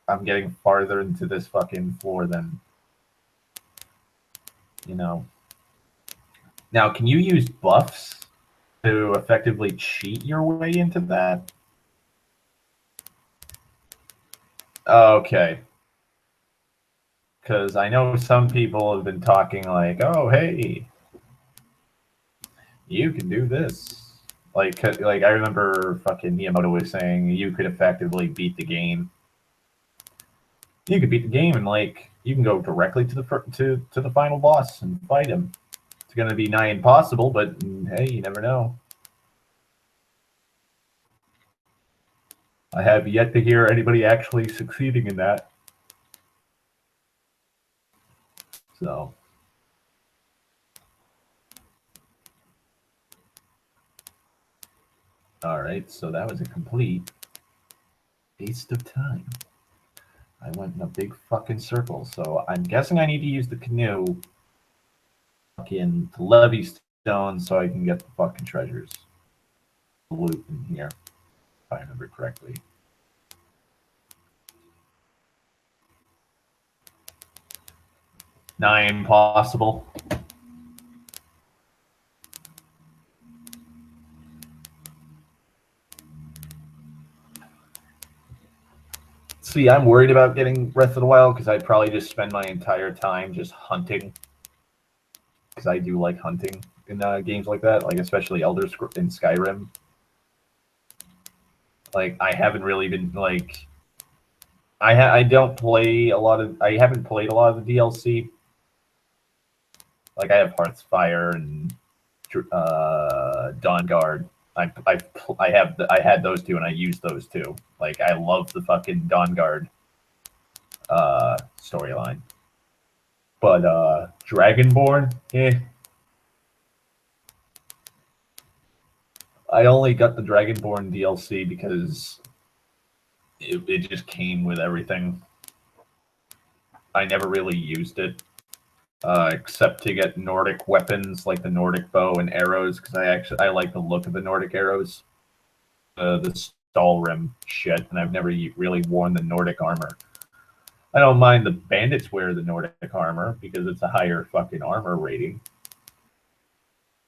I'm getting farther into this fucking floor than, you know. Now, can you use buffs to effectively cheat your way into that? Okay. Because I know some people have been talking like, oh, hey, you can do this. Like I remember fucking Miyamoto was saying you could effectively beat the game. You could beat the game and like you can go directly to the final boss and fight him. It's gonna be nigh impossible, but hey, you never know. I have yet to hear anybody actually succeeding in that. So. All right, so that was a complete waste of time. I went in a big fucking circle, so I'm guessing I need to use the canoe fucking to levy stone so I can get the fucking treasures. Loot in here, if I remember correctly. Nigh impossible. See, I'm worried about getting Breath of the Wild because I'd probably just spend my entire time just hunting because I do like hunting in games like that, like especially Elder Scrolls in Skyrim. Like I haven't really been like I don't play a lot of I haven't played a lot of the DLC. Like I have Hearthfire and Dawnguard. I had those two and I used those two. Like I love the fucking Dawnguard storyline. But Dragonborn, I only got the Dragonborn DLC because it just came with everything. I never really used it, except to get Nordic weapons like the Nordic bow and arrows, because I like the look of the Nordic arrows, the Stalrim shit, and I've never really worn the Nordic armor. I don't mind the bandits wear the Nordic armor because it's a higher fucking armor rating.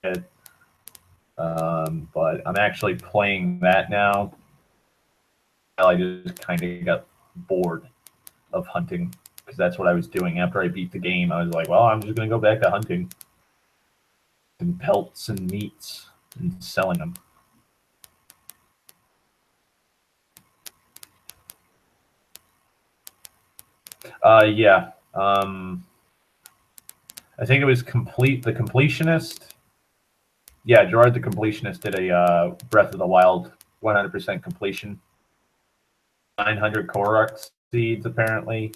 But I'm actually playing that now. I just kind of got bored of hunting because that's what I was doing after I beat the game. I was like, well, I'm just going to go back to hunting and pelts and meats and selling them. Yeah. I think it was the completionist. Yeah, Gerard the completionist did a Breath of the Wild 100% completion. 900 Korok seeds apparently.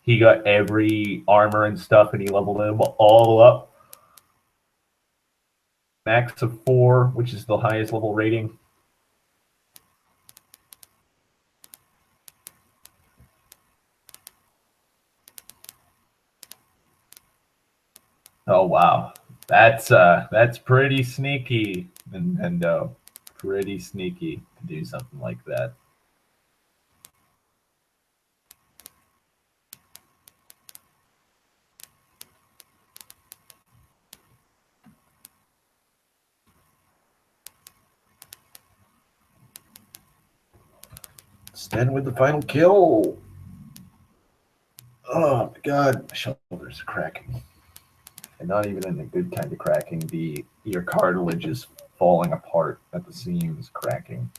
He got every armor and stuff, and he leveled them all up. Max of 4, which is the highest level rating. Oh wow, that's pretty sneaky, Nintendo. Pretty sneaky to do something like that. Stand with the final kill. Oh my god, my shoulders are cracking. And not even in a good kind of cracking. Your cartilage is falling apart at the seams, cracking.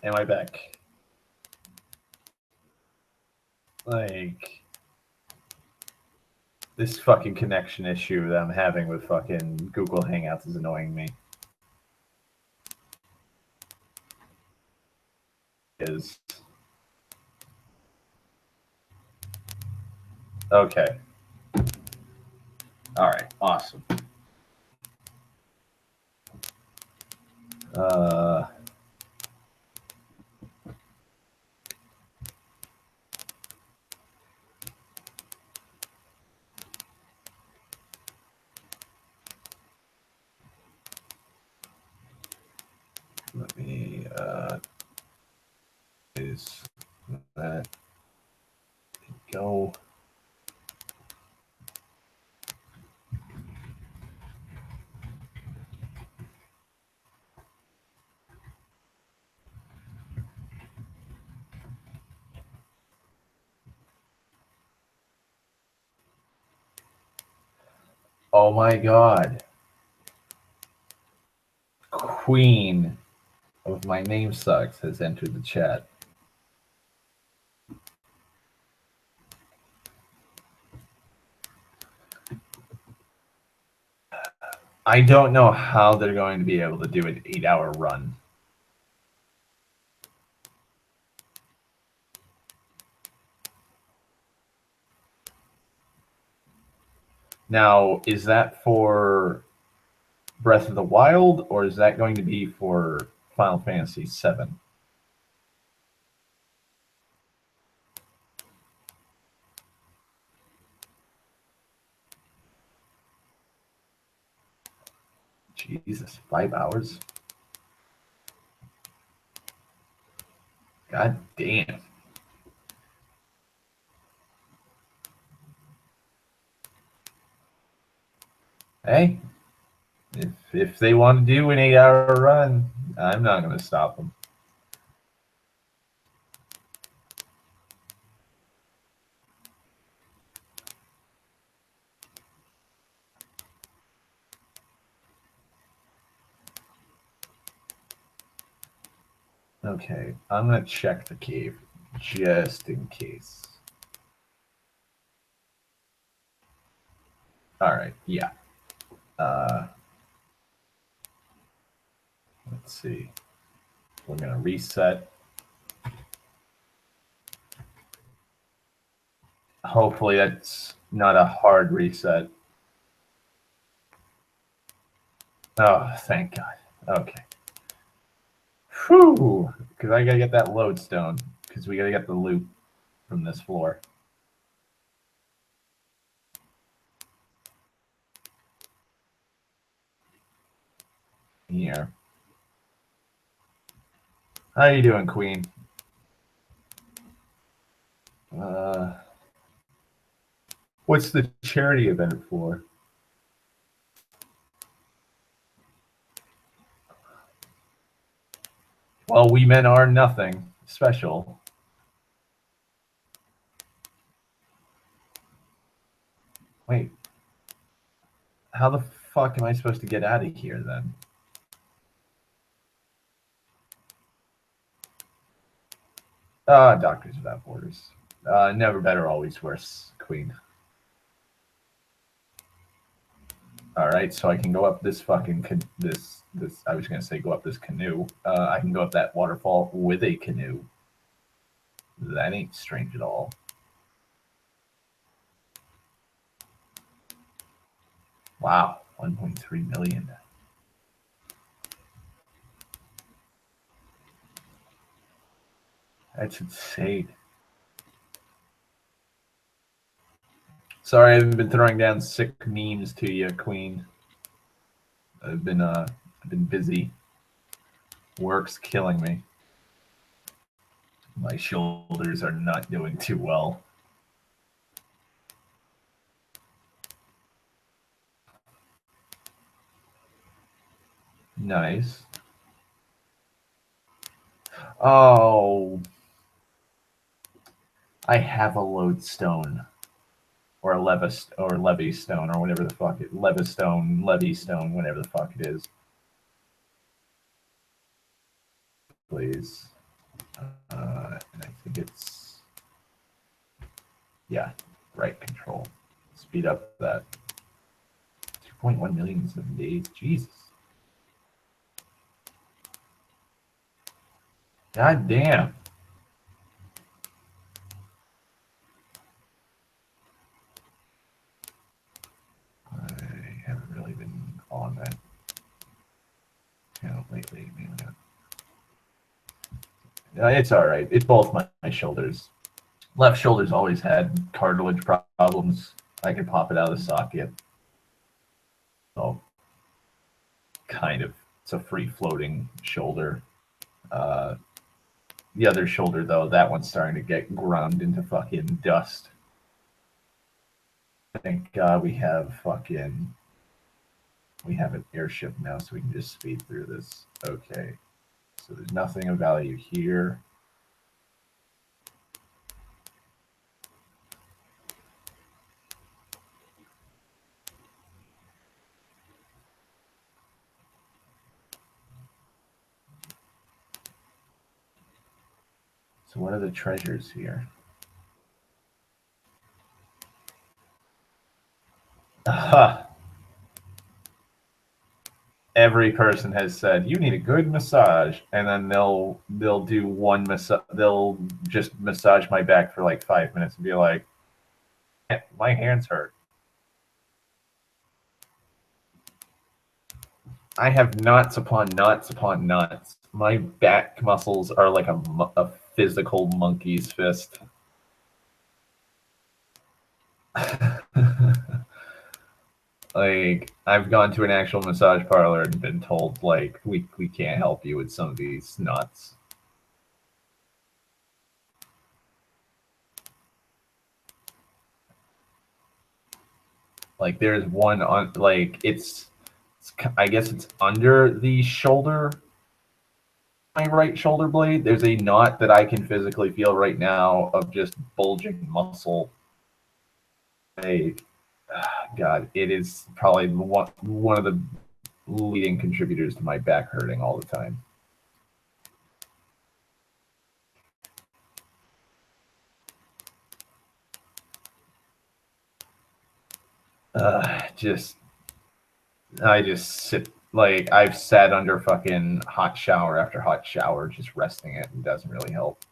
Am I back? Like, this fucking connection issue that I'm having with fucking Google Hangouts is annoying me. Is okay. All right, awesome. Let me is that go. Oh my god. Queen of My Name Sucks has entered the chat. I don't know how they're going to be able to do an 8-hour run. Now, is that for Breath of the Wild, or is that going to be for Final Fantasy VII? Jesus, 5 hours? God damn. Hey, if they want to do an 8-hour run, I'm not going to stop them. Okay, I'm going to check the cave just in case. All right, yeah. Let's see. We're going to reset. Hopefully that's not a hard reset. Oh, thank God. Okay. Whew. Because I got to get that lodestone. Because we got to get the loot from this floor. Here. How you doing, Queen? What's the charity event for? Well, we men are nothing special. Wait. How the fuck am I supposed to get out of here then? Doctors Without Borders. Never better, always worse, Queen. All right, so I can go up this fucking this. I was gonna say go up this canoe. I can go up that waterfall with a canoe. That ain't strange at all. Wow, 1.3 million. That's insane. Sorry, I haven't been throwing down sick memes to you, Queen. I've been busy. Work's killing me. My shoulders are not doing too well. Nice. Oh, I have a lodestone, or a levy stone, or whatever the fuck it. Levy stone, whatever the fuck it is. Please. And I think it's, yeah, right control. Speed up that. 2.1 million in 7 days. Jesus. God damn. I haven't really been on that channel lately. It's all right. It's both my shoulders. Left shoulder's always had cartilage problems. I can pop it out of the socket. So kind of, it's a free floating shoulder. The other shoulder though, that one's starting to get ground into fucking dust. Thank God we have an airship now, so we can just speed through this. Okay, so there's nothing of value here. So what are the treasures here? Aha! Every person has said you need a good massage, and then they'll do one massage. They'll just massage my back for like 5 minutes and be like, "My hands hurt." I have knots upon knots upon knots. My back muscles are like a physical monkey's fist. Like, I've gone to an actual massage parlor and been told, like, we can't help you with some of these knots. Like, there's one on, like, it's I guess it's under the shoulder, my right shoulder blade. There's a knot that I can physically feel right now of just bulging muscle. Like, God, it is probably one of the leading contributors to my back hurting all the time. I just sit, like, I've sat under fucking hot shower after hot shower, just resting it, and doesn't really help.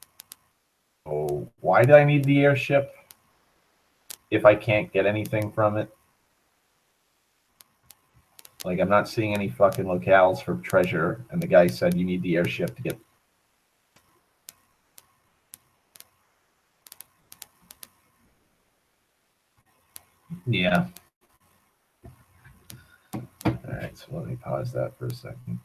Oh, why did I need the airship if I can't get anything from it? Like, I'm not seeing any fucking locales for treasure, and the guy said you need the airship to get. Yeah. All right, so let me pause that for a second.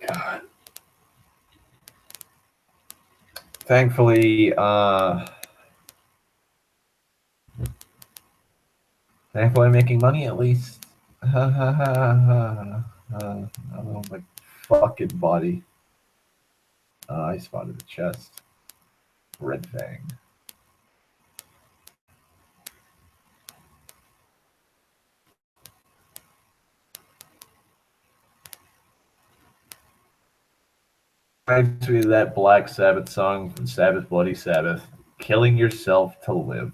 God. Thankfully, I'm making money at least. Oh, my fucking body. I spotted the chest. Red Fang. Reminds me of that Black Sabbath song from Sabbath Bloody Sabbath, "Killing Yourself to Live."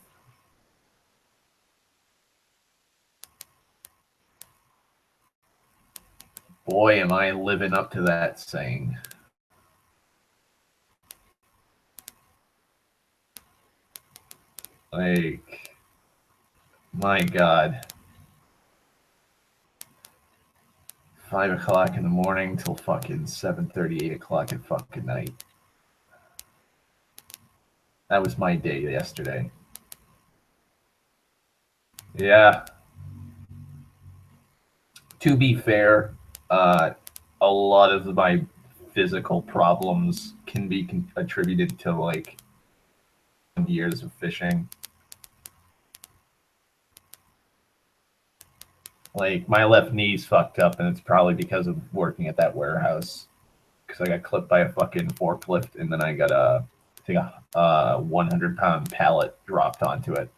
Boy, am I living up to that saying. Like, my God. 5 o'clock in the morning till fucking 7:30, 8 o'clock at fucking night. That was my day yesterday. Yeah. To be fair, a lot of my physical problems can be attributed to like years of fishing. Like, my left knee's fucked up, and it's probably because of working at that warehouse. Because I got clipped by a fucking forklift, and then I got I think a 100-pound pallet dropped onto it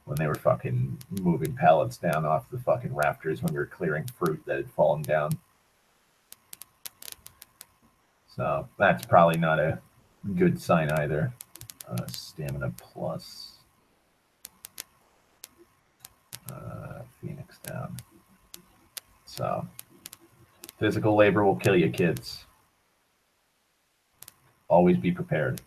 when they were fucking moving pallets down off the fucking rafters when we were clearing fruit that had fallen down. So that's probably not a good sign either. Stamina plus. Phoenix down. So physical labor will kill you, kids. Always be prepared.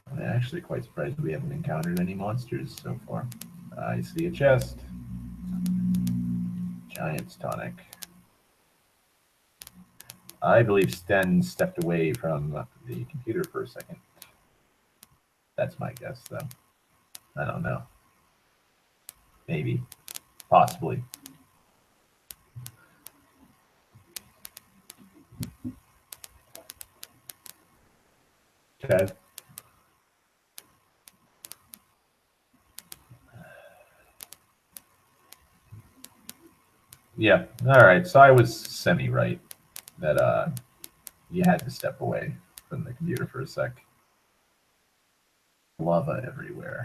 I'm actually quite surprised we haven't encountered any monsters so far. I see a chest. Giant's tonic. I believe Sten stepped away from the computer for a second. That's my guess, though. I don't know. Maybe. Possibly. Okay. Yeah. All right. So I was semi-right that you had to step away from the computer for a sec. Lava everywhere.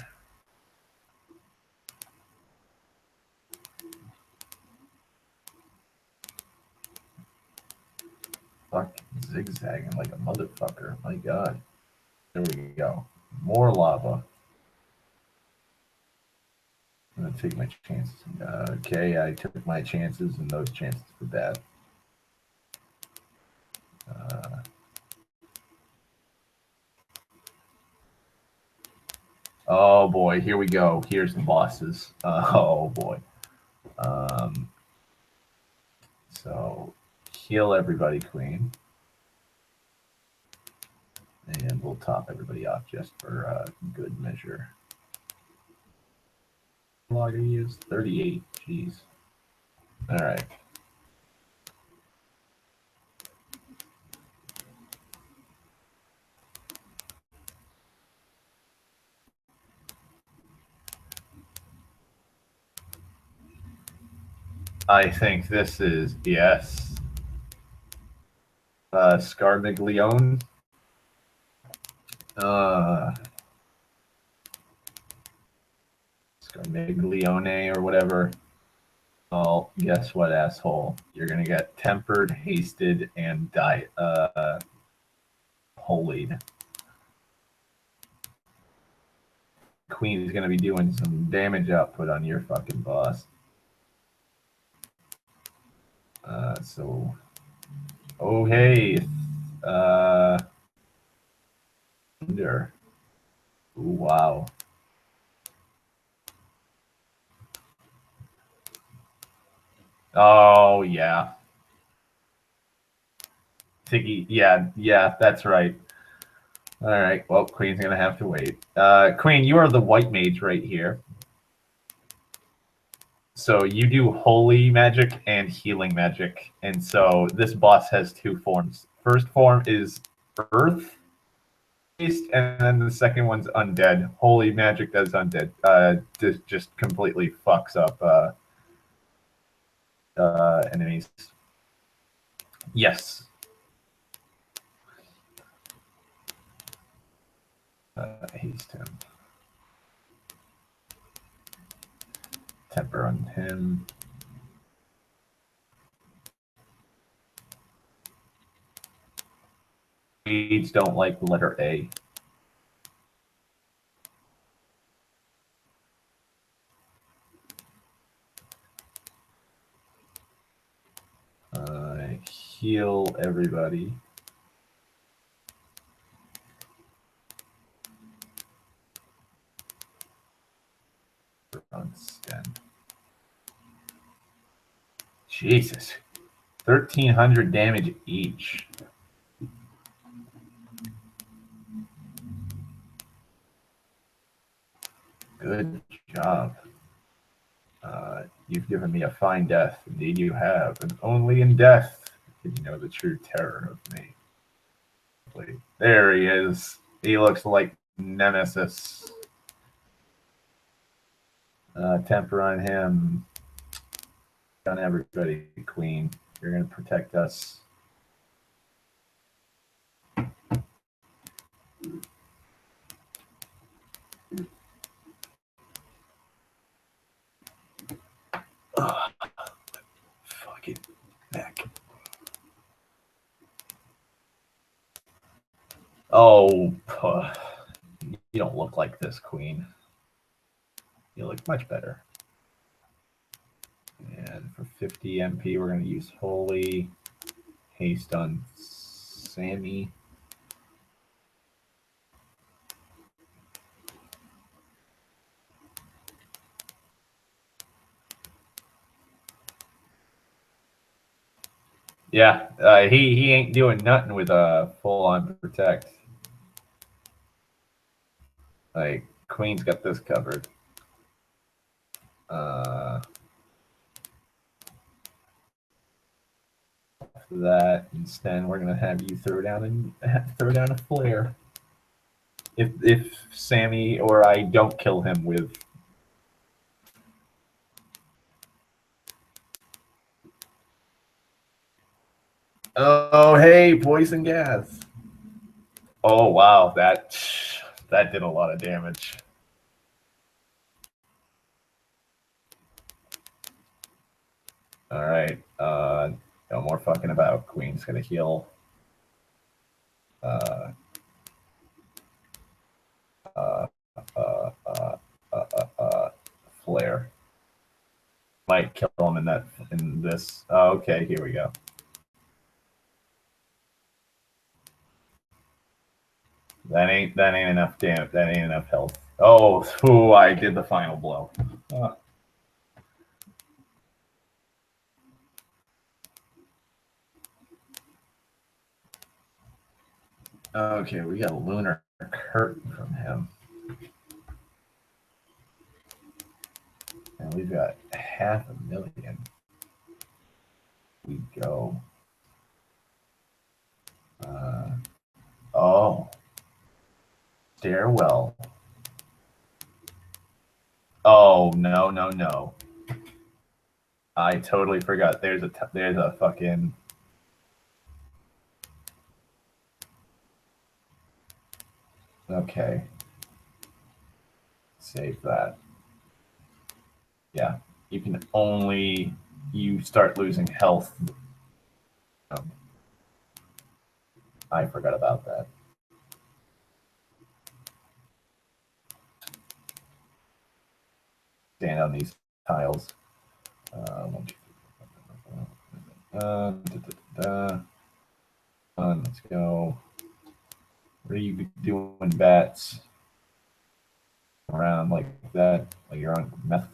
Fuck, zigzagging like a motherfucker. My God. There we go. More lava. I'm gonna take my chances. Okay, I took my chances, and those chances were bad. Oh boy, here we go. Here's the bosses. Oh boy. So heal everybody, Queen. And we'll top everybody off just for good measure. Log I used 38. Jeez. All right. I think this is, yes. Scarmiglione. Scarmiglione or whatever. Well, guess what, asshole? You're gonna get tempered, hasted, and holied. Queen is gonna be doing some damage output on your fucking boss. So, oh hey, Thunder. Ooh, wow. Oh yeah. Tiggy, yeah, that's right. All right, well, Queen's gonna have to wait. Queen, you are the white mage right here. So you do holy magic and healing magic, and so this boss has two forms. First form is earth based, and then the second one's undead. Holy magic does undead. Just completely fucks up enemies. Yes. Haste him. Temper on him. Weeds don't like the letter A. Heal everybody. Jesus. 1,300 damage each. Good job. You've given me a fine death. Indeed you have. And only in death did you know the true terror of me. There he is. He looks like Nemesis. Temper on him. On everybody, Queen. You're going to protect us. Fucking neck. Oh, you don't look like this, Queen. You look much better. And for 50 MP, we're going to use Holy Haste on Sammy. Yeah, he ain't doing nothing with full on protect. Like, Queen's got this covered. After that, instead, we're gonna have you throw down a flare. If Sammy or I don't kill him with. Oh, hey, poison gas. Oh, wow, that did a lot of damage. All right, no more fucking about. Queen's gonna heal. Flare. Might kill him in this. Oh, okay, here we go. That ain't enough damage. That ain't enough health. Oh, ooh, I did the final blow. Okay, we got a lunar curtain from him. And we've got 500,000. We go. Oh. Stairwell. Oh, no. I totally forgot. There's a fucking. Okay. Save that. Yeah. You can only. You start losing health. I forgot about that. Stand on these tiles. Let's go. What are you doing, bats? Around like that, like you're on meth.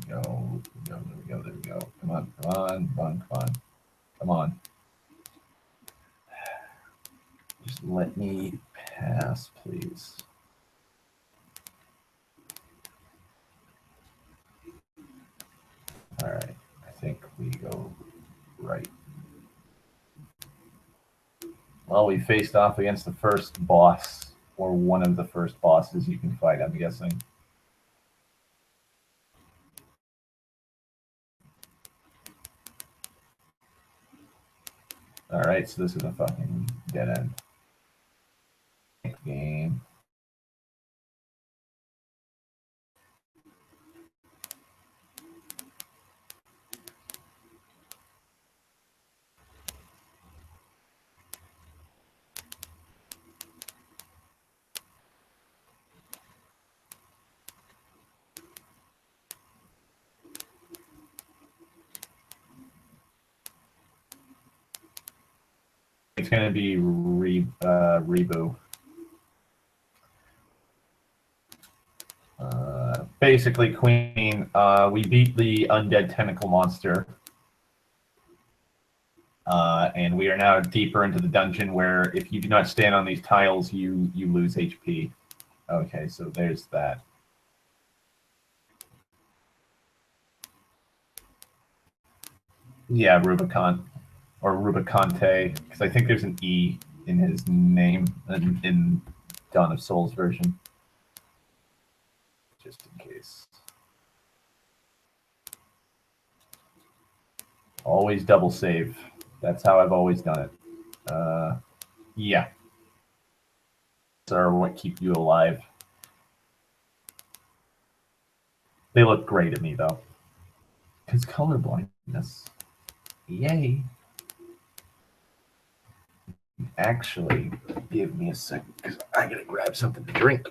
There we go. Come on. Just let me pass, please. All right, I think we go right. Well, we faced off against the first boss, or one of the first bosses you can fight, I'm guessing. All right, so this is a fucking dead end game. It's going to be Reboot. basically, Queen, we beat the undead tentacle monster. And we are now deeper into the dungeon where if you do not stand on these tiles, you lose HP. Okay, so there's that. Yeah, Rubicon. Or Rubicante, because I think there's an E in his name in Dawn of Souls version. Just in case. Always double save. That's how I've always done it. Yeah. Are what keep you alive. They look great at me, though. Because colorblindness. Yay. Actually, give me a second, because I gotta grab something to drink.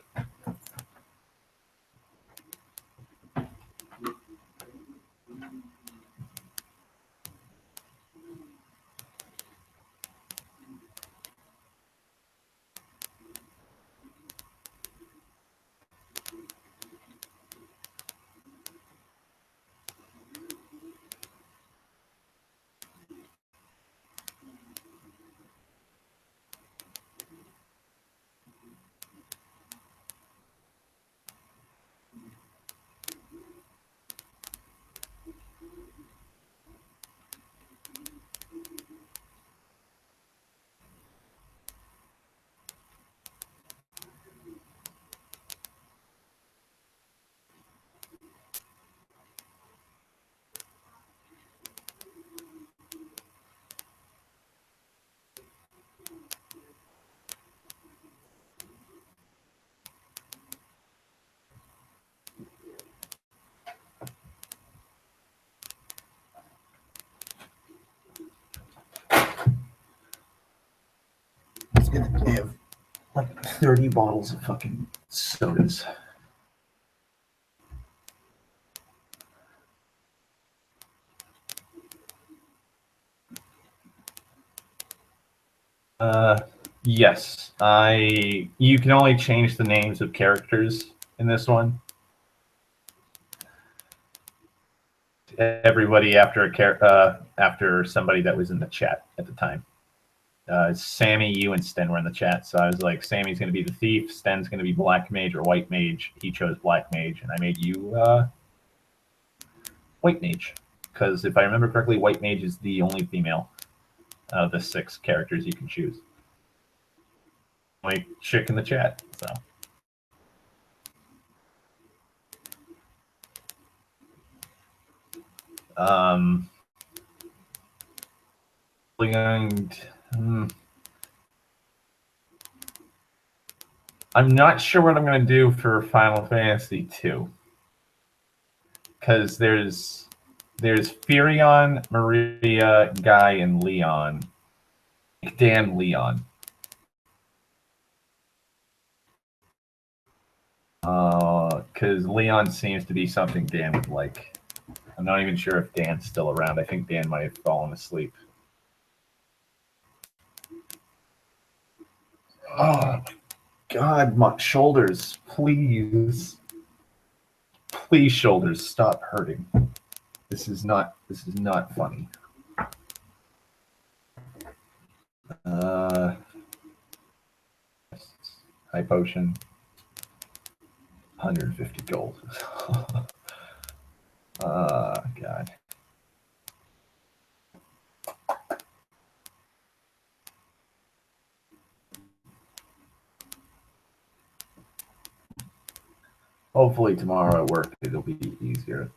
It's gonna have like 30 bottles of fucking sodas. Yes. You can only change the names of characters in this one. Everybody after somebody that was in the chat at the time. Sammy, you and Sten were in the chat, so I was like, Sammy's going to be the thief, Sten's going to be black mage or white mage. He chose black mage, and I made you white mage, because if I remember correctly, white mage is the only female of the 6 characters you can choose. Only chick in the chat, so. I'm not sure what I'm going to do for Final Fantasy II, because there's Furion, Maria, Guy, and Leon. Dan Leon. Because Leon seems to be something Dan would like. I'm not even sure if Dan's still around. I think Dan might have fallen asleep. Oh my God, my shoulders, please. Please, shoulders, stop hurting. This is not funny. High potion. 150 gold. God. Hopefully tomorrow at work it'll be easier.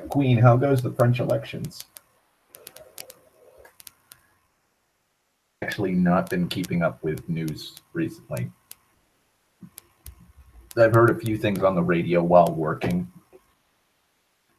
Queen, how goes the French elections? Actually not been keeping up with news recently. I've heard a few things on the radio while working.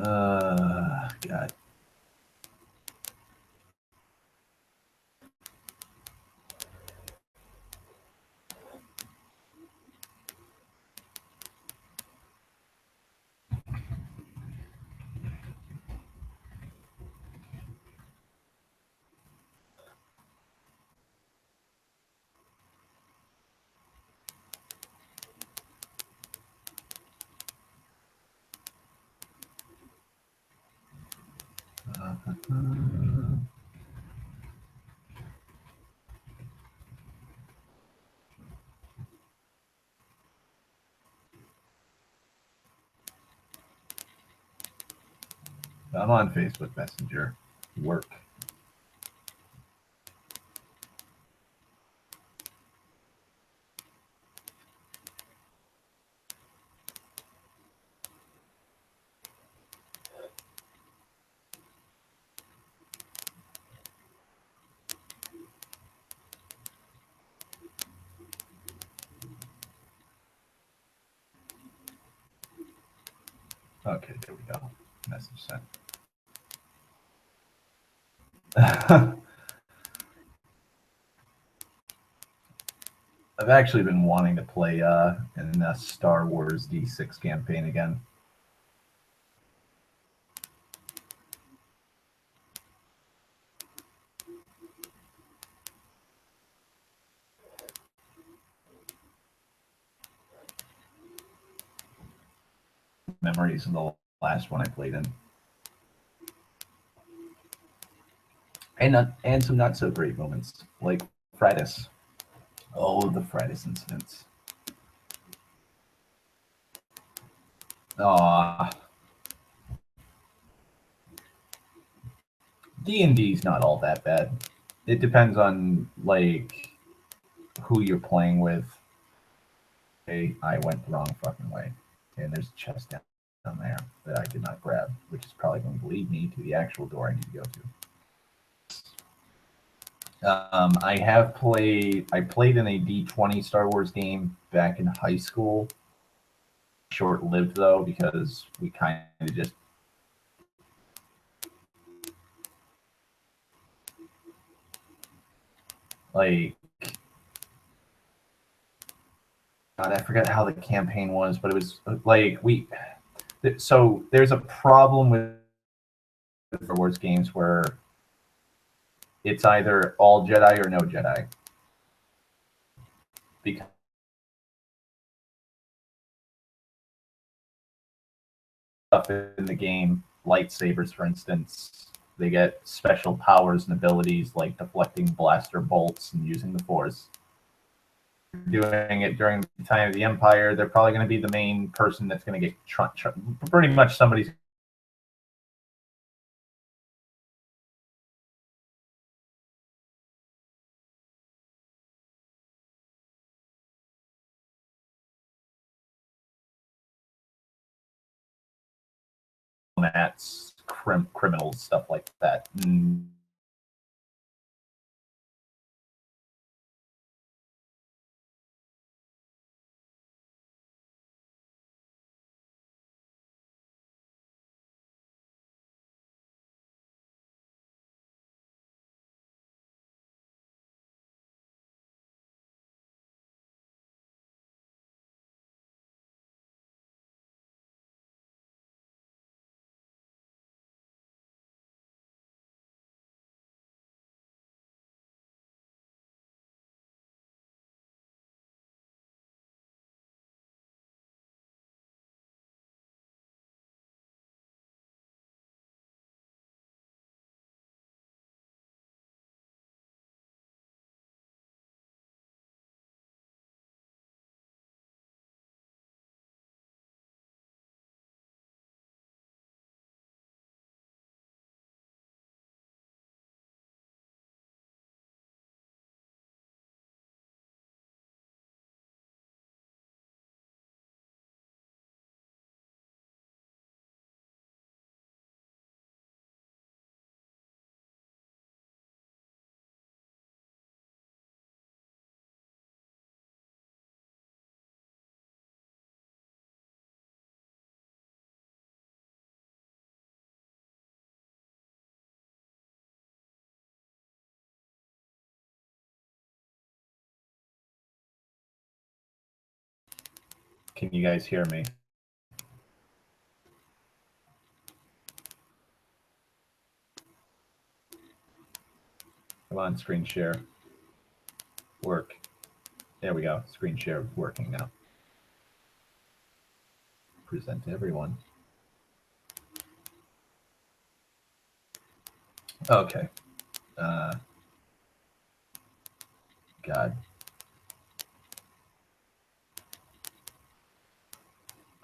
God. I'm on Facebook Messenger. Work. Okay, there we go. Message sent. I've actually been wanting to play in a Star Wars D6 campaign again. Memories of the last one I played in. And some not so great moments, like Fridas. Oh, the Fridas incidents. Aw. D&D's not all that bad. It depends on, like, who you're playing with. Okay, I went the wrong fucking way. And there's a chest down there that I did not grab, which is probably going to lead me to the actual door I need to go to. I played in a D20 Star Wars game back in high school. Short-lived though, because we kind of just like, God, I forget how the campaign was, but it was like so there's a problem with Star Wars games where it's either all Jedi or no Jedi. Because stuff in the game, lightsabers, for instance, they get special powers and abilities like deflecting blaster bolts and using the Force. Doing it during the time of the Empire, they're probably going to be the main person that's going to get pretty much somebody's that's criminals, stuff like that. Can you guys hear me? Come on, screen share. Work. There we go. Screen share working now. Present to everyone. Okay. God.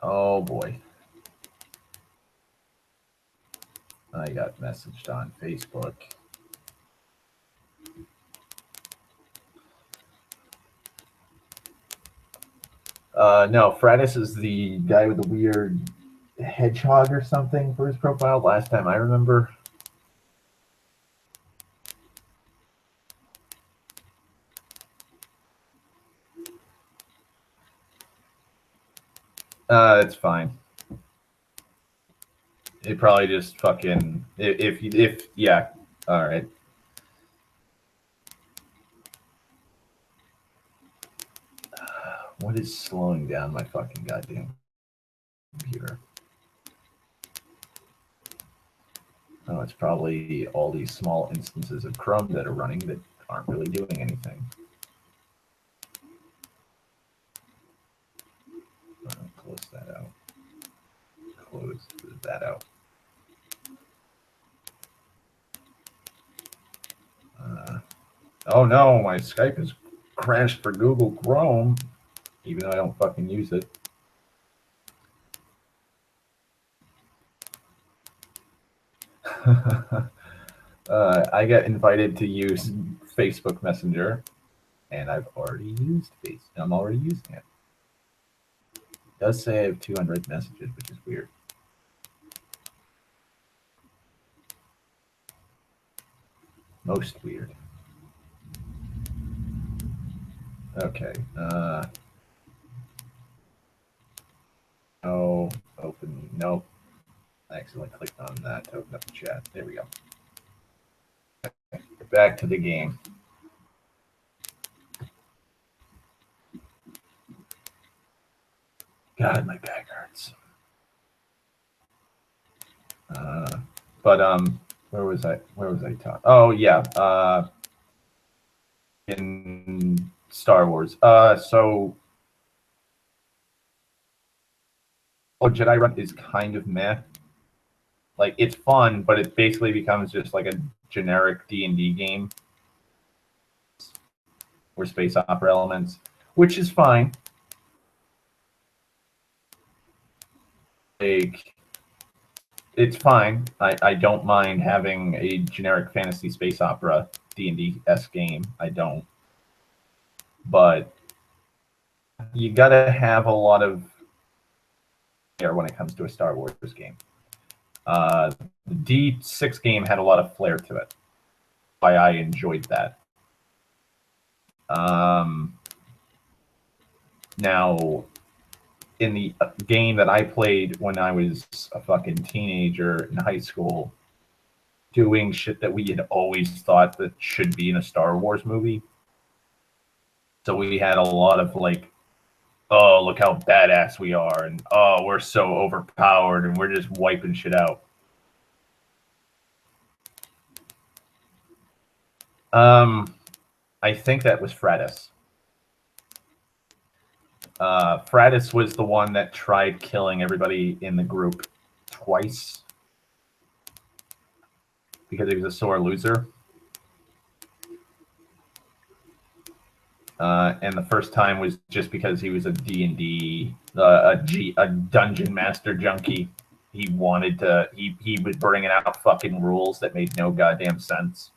Oh boy. I got messaged on Facebook. No, Fratis is the guy with the weird hedgehog or something for his profile. Last time I remember. It's fine. It probably just fucking if yeah. All right. What is slowing down my fucking goddamn computer? Oh, it's probably all these small instances of Chrome that are running that aren't really doing anything. Close that out. Close that out. Oh no, my Skype is crashed for Google Chrome, even though I don't fucking use it. I got invited to use Facebook Messenger, and I've already used Facebook. I'm already using it. It does say I have 200 messages, which is weird. Most weird. Okay. No. Open. Nope. I accidentally clicked on that to open up the chat. There we go. Okay. Back to the game. God, my back hurts. But where was I? Where was I talking? Oh yeah. In Star Wars. So Jedi Run is kind of meh. Like, it's fun, but it basically becomes just like a generic D&D game or space opera elements, which is fine. Like, it's fine. I don't mind having a generic fantasy space opera D&D-esque game. I don't. But you gotta have a lot of flair when it comes to a Star Wars game. The D6 game had a lot of flair to it. Why I enjoyed that. Now, in the game that I played when I was a fucking teenager in high school, doing shit that we had always thought that should be in a Star Wars movie. So we had a lot of like, oh, look how badass we are, and oh, we're so overpowered, and we're just wiping shit out. I think that was Fratis. Fratis was the one that tried killing everybody in the group twice because he was a sore loser. And the first time was just because he was a D&D, a dungeon master junkie. He wanted to, he was bringing out fucking rules that made no goddamn sense.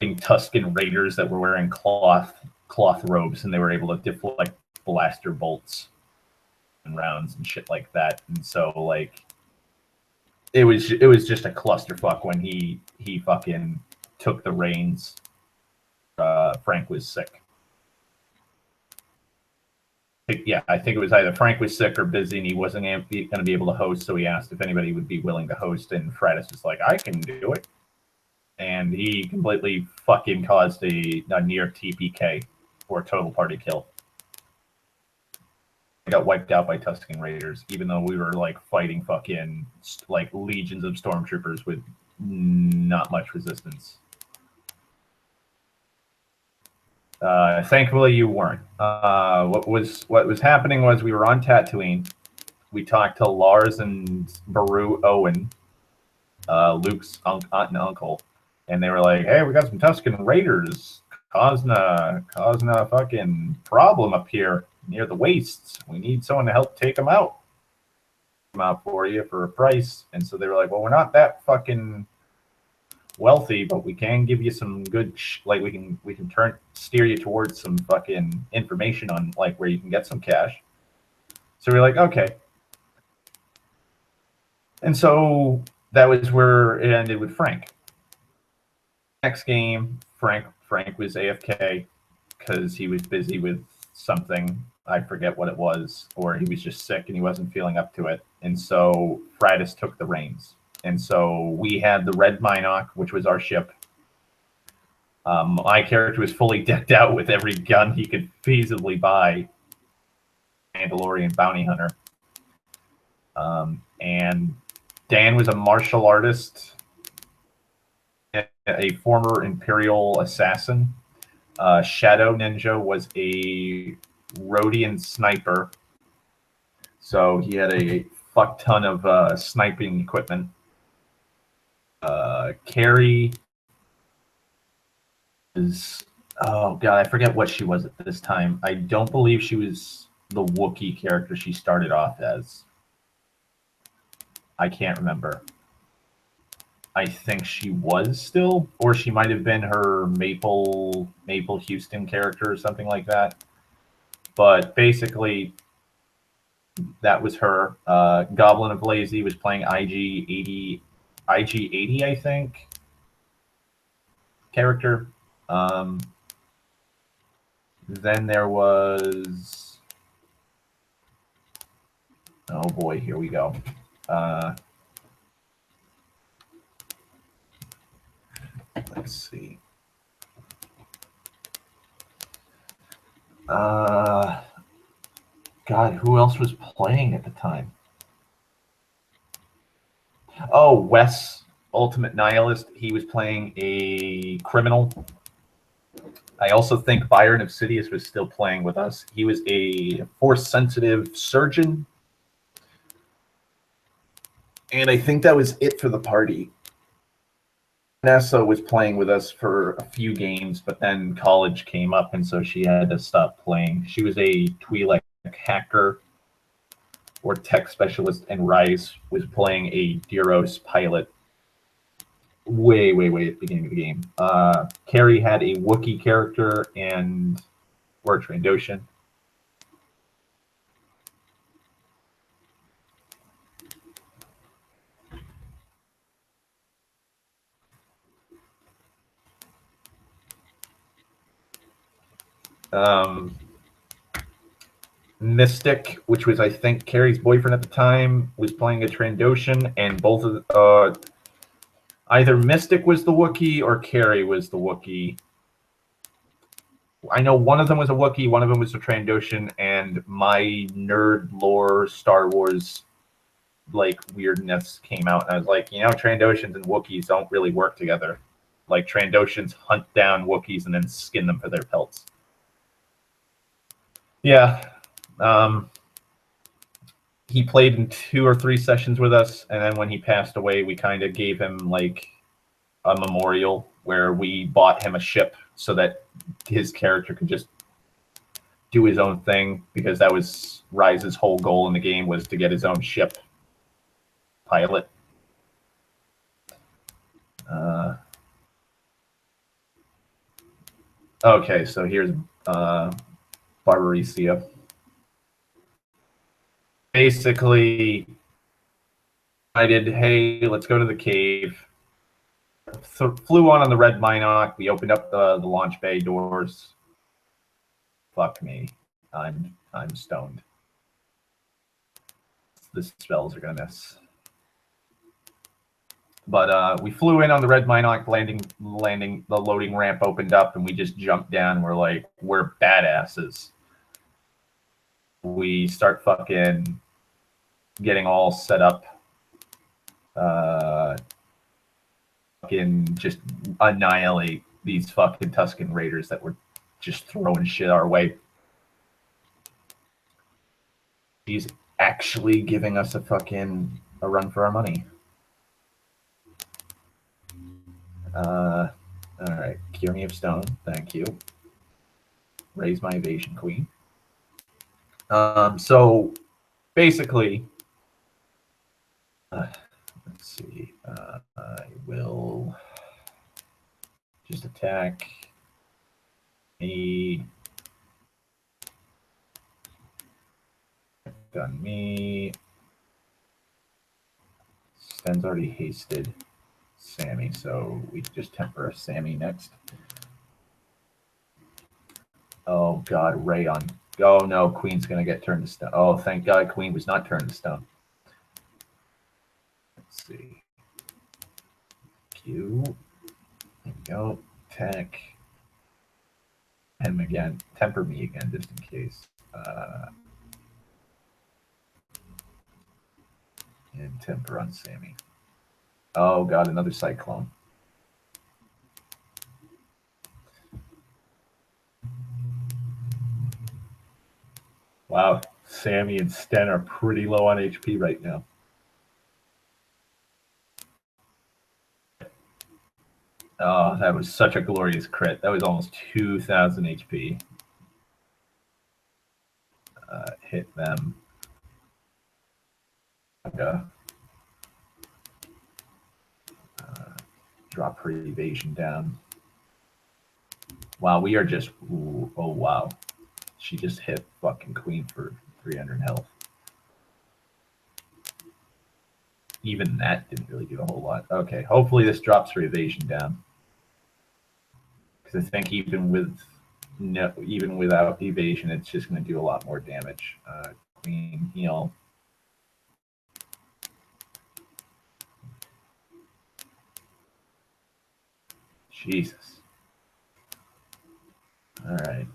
Tusken Raiders that were wearing cloth robes, and they were able to deflect blaster bolts and rounds and shit like that. And so, like, it was just a clusterfuck when he fucking took the reins. Frank was sick. Yeah, I think it was either Frank was sick or busy, and he wasn't going to be able to host. So he asked if anybody would be willing to host, and Fratis was like, "I can do it." And he completely fucking caused a near TPK or total party kill. got wiped out by Tusken Raiders, even though we were like fighting fucking like legions of stormtroopers with not much resistance. Thankfully, you weren't. What was happening was we were on Tatooine. We talked to Lars and Baru Owen, Luke's aunt and uncle, and they were like, "Hey, we got some Tusken Raiders causing a fucking problem up here near the wastes. We need someone to help take them out. Them out for you for a price." And so they were like, "Well, we're not that fucking wealthy, but we can give you some good like we can steer you towards some fucking information on like where you can get some cash." So we're like, okay. And so that was where it ended with Frank. Next game, Frank was AFK because he was busy with something. I forget what it was, or he was just sick and he wasn't feeling up to it. And so Fratis took the reins. And so we had the Red Minoc, which was our ship. My character was fully decked out with every gun he could feasibly buy. Mandalorian bounty hunter. And Dan was a martial artist, a former Imperial assassin. Shadow Ninja was a Rhodian sniper. So he had a fuck ton of sniping equipment. Carrie is, oh god, I forget what she was at this time. I don't believe she was the Wookiee character she started off as. I can't remember. I think she was still, or she might have been her Maple Houston character or something like that. But basically, that was her. Goblin of Lazy was playing IG-80, I think, character. Then there was, oh boy, here we go. Let's see. God, who else was playing at the time? Oh, Wes, Ultimate Nihilist. He was playing a criminal. I also think Byron of Sidious was still playing with us. He was a force-sensitive surgeon. And I think that was it for the party. Nessa was playing with us for a few games, but then college came up, and so she had to stop playing. She was a Twi'lek hacker or tech specialist, and Rice was playing a Deros pilot way at the beginning of the game. Carrie had a Wookiee character and or a Trandoshan. Mystic, which was I think Carrie's boyfriend at the time, was playing a Trandoshan, and both of either Mystic was the Wookiee or Carrie was the Wookiee. I know one of them was a Wookiee, one of them was a Trandoshan, and my nerd lore Star Wars like weirdness came out, and I was like, you know, Trandoshans and Wookiees don't really work together. Like Trandoshans hunt down Wookiees and then skin them for their pelts. Yeah. He played in 2 or 3 sessions with us, and then when he passed away, we kind of gave him like a memorial where we bought him a ship so that his character could just do his own thing, because that was Rise's whole goal in the game, was to get his own ship pilot. Okay, so here's Barbaricia. Basically, I did, hey, let's go to the cave. Flew on the Red Minoc. We opened up the launch bay doors. Fuck me. I'm stoned. The spells are gonna miss. But we flew in on the Red Minoc, landing. The loading ramp opened up, and we just jumped down. We're like, we're badasses. we start fucking getting all set up. Fucking just annihilate these fucking Tuscan Raiders that were just throwing shit our way. He's actually giving us a run for our money. All right, cure me of stone. Thank you. Raise my evasion queen. So basically, let's see. I will just attack me. Done me. Sten's already hasted Sammy, so we just temper Sammy next. Oh god, Ray on. Oh no, Queen's gonna get turned to stone. Oh, thank God Queen was not turned to stone. Let's see. Q. There we go. Attack him again. Temper me again, just in case. And temper on Sammy. Oh god, another cyclone. Wow, Sammy and Sten are pretty low on HP right now. Oh, that was such a glorious crit. That was almost 2,000 HP. Hit them. Drop her evasion down. Wow, we are just... Ooh, oh, wow. She just hit fucking Queen for 300 health. Even that didn't really do a whole lot. Okay, hopefully this drops her evasion down. Because I think even without evasion, it's just going to do a lot more damage. Queen heal. Jesus. All right.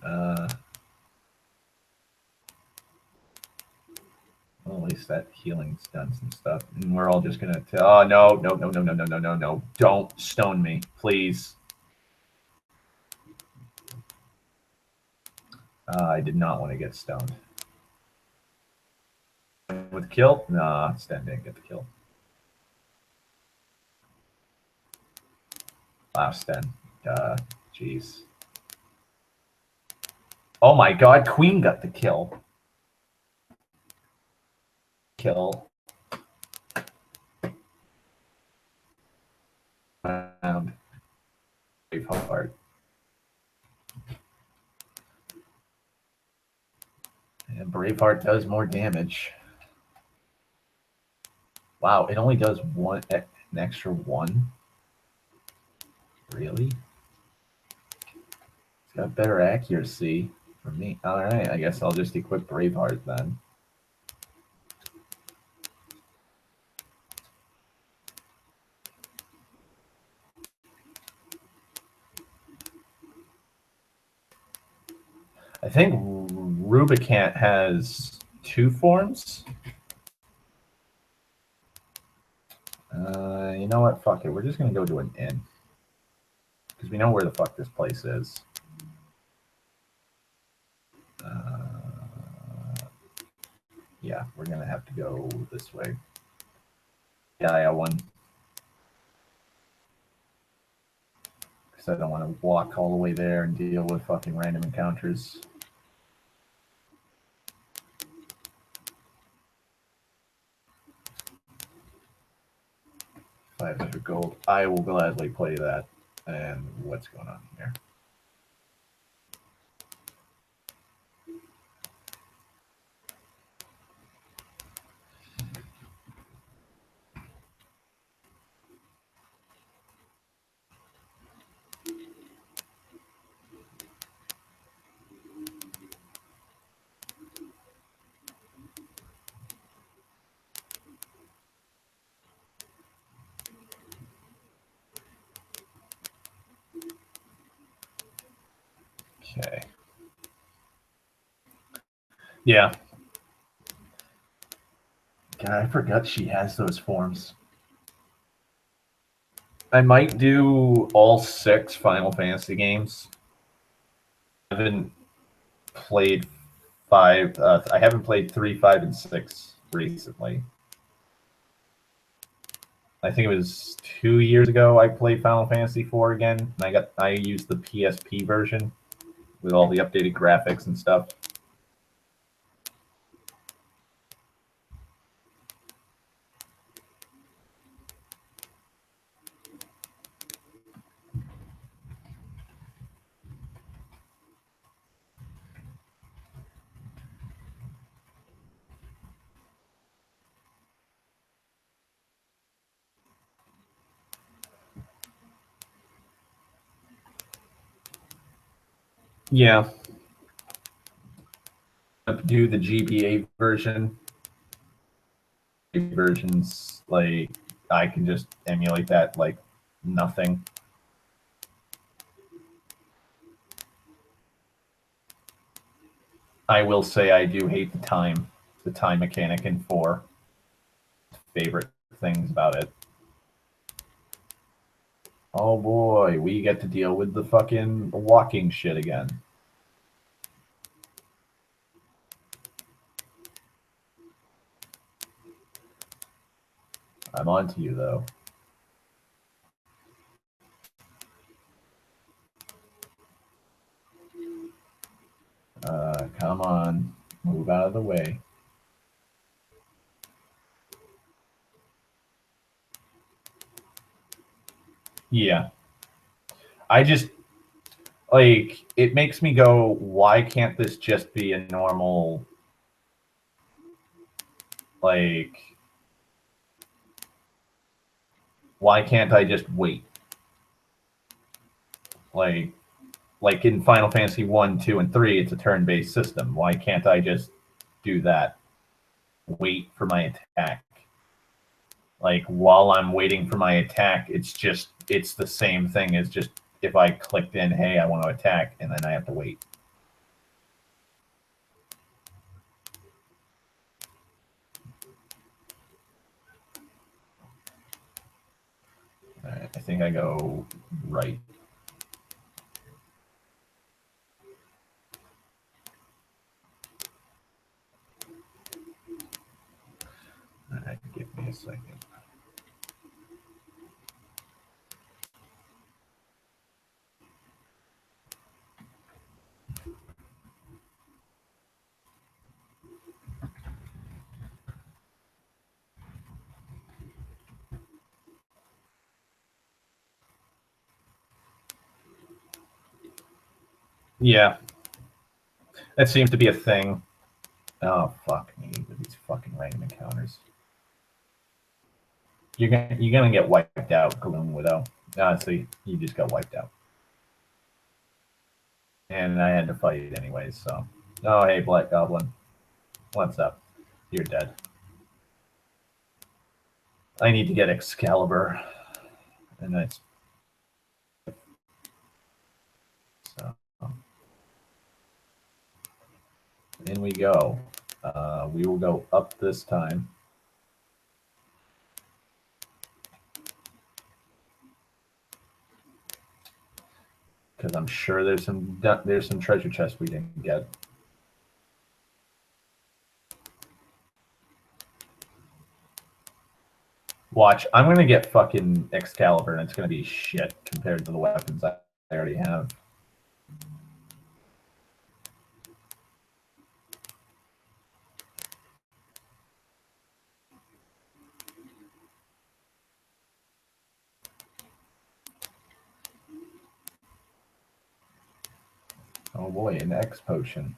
Well, at least that healing's done some stuff, and we're all just gonna. Oh no! No! No! No! No! No! No! No! No! Don't stone me, please. I did not want to get stoned. With the kill? Nah, Sten didn't get the kill. Wow, Sten. Jeez. Oh my god, Queen got the kill. Kill. Round. Braveheart. And Braveheart does more damage. Wow, it only does an extra one. Really? It's got better accuracy for me. All right, I guess I'll just equip Braveheart then. I think Rubicant has 2 forms. You know what? Fuck it. We're just going to go to an inn. Because we know where the fuck this place is. Yeah, we're going to have to go this way. Yeah, one. Because I don't want to walk all the way there and deal with fucking random encounters. 500 gold. I will gladly play that. And what's going on here? Okay. Yeah, I forgot she has those forms. I might do all 6 Final Fantasy games. I haven't played 5. I haven't played 3, 5, and 6 recently. I think it was 2 years ago I played Final Fantasy 4 again, and I used the PSP version with all the updated graphics and stuff. Yeah. Do the GBA version. Versions, like, I can just emulate that like nothing. I will say I do hate the time mechanic in 4. Favorite things about it. Oh boy, we get to deal with the fucking walking shit again. I'm on to you, though. Come on. Move out of the way. Yeah. I just, like, it makes me go, why can't this just be a normal, like, why can't I just wait? Like in Final Fantasy 1, 2, and 3, it's a turn-based system. Why can't I just do that? Wait for my attack. Like, while I'm waiting for my attack, it's the same thing as just if I clicked in, hey, I want to attack, and then I have to wait. All right, I think I go right. All right, give me a second. Yeah. That seems to be a thing. Oh, fuck me with these fucking random encounters. You're gonna get wiped out, Gloom Widow. Honestly, you just got wiped out. And I had to fight it anyways, so. Oh, hey, Black Goblin. What's up? You're dead. I need to get Excalibur. And that's... So. In we go. We will go up this time. Because I'm sure there's some treasure chests we didn't get. Watch, I'm gonna get fucking Excalibur, and it's gonna be shit compared to the weapons I already have. Oh boy, an X potion.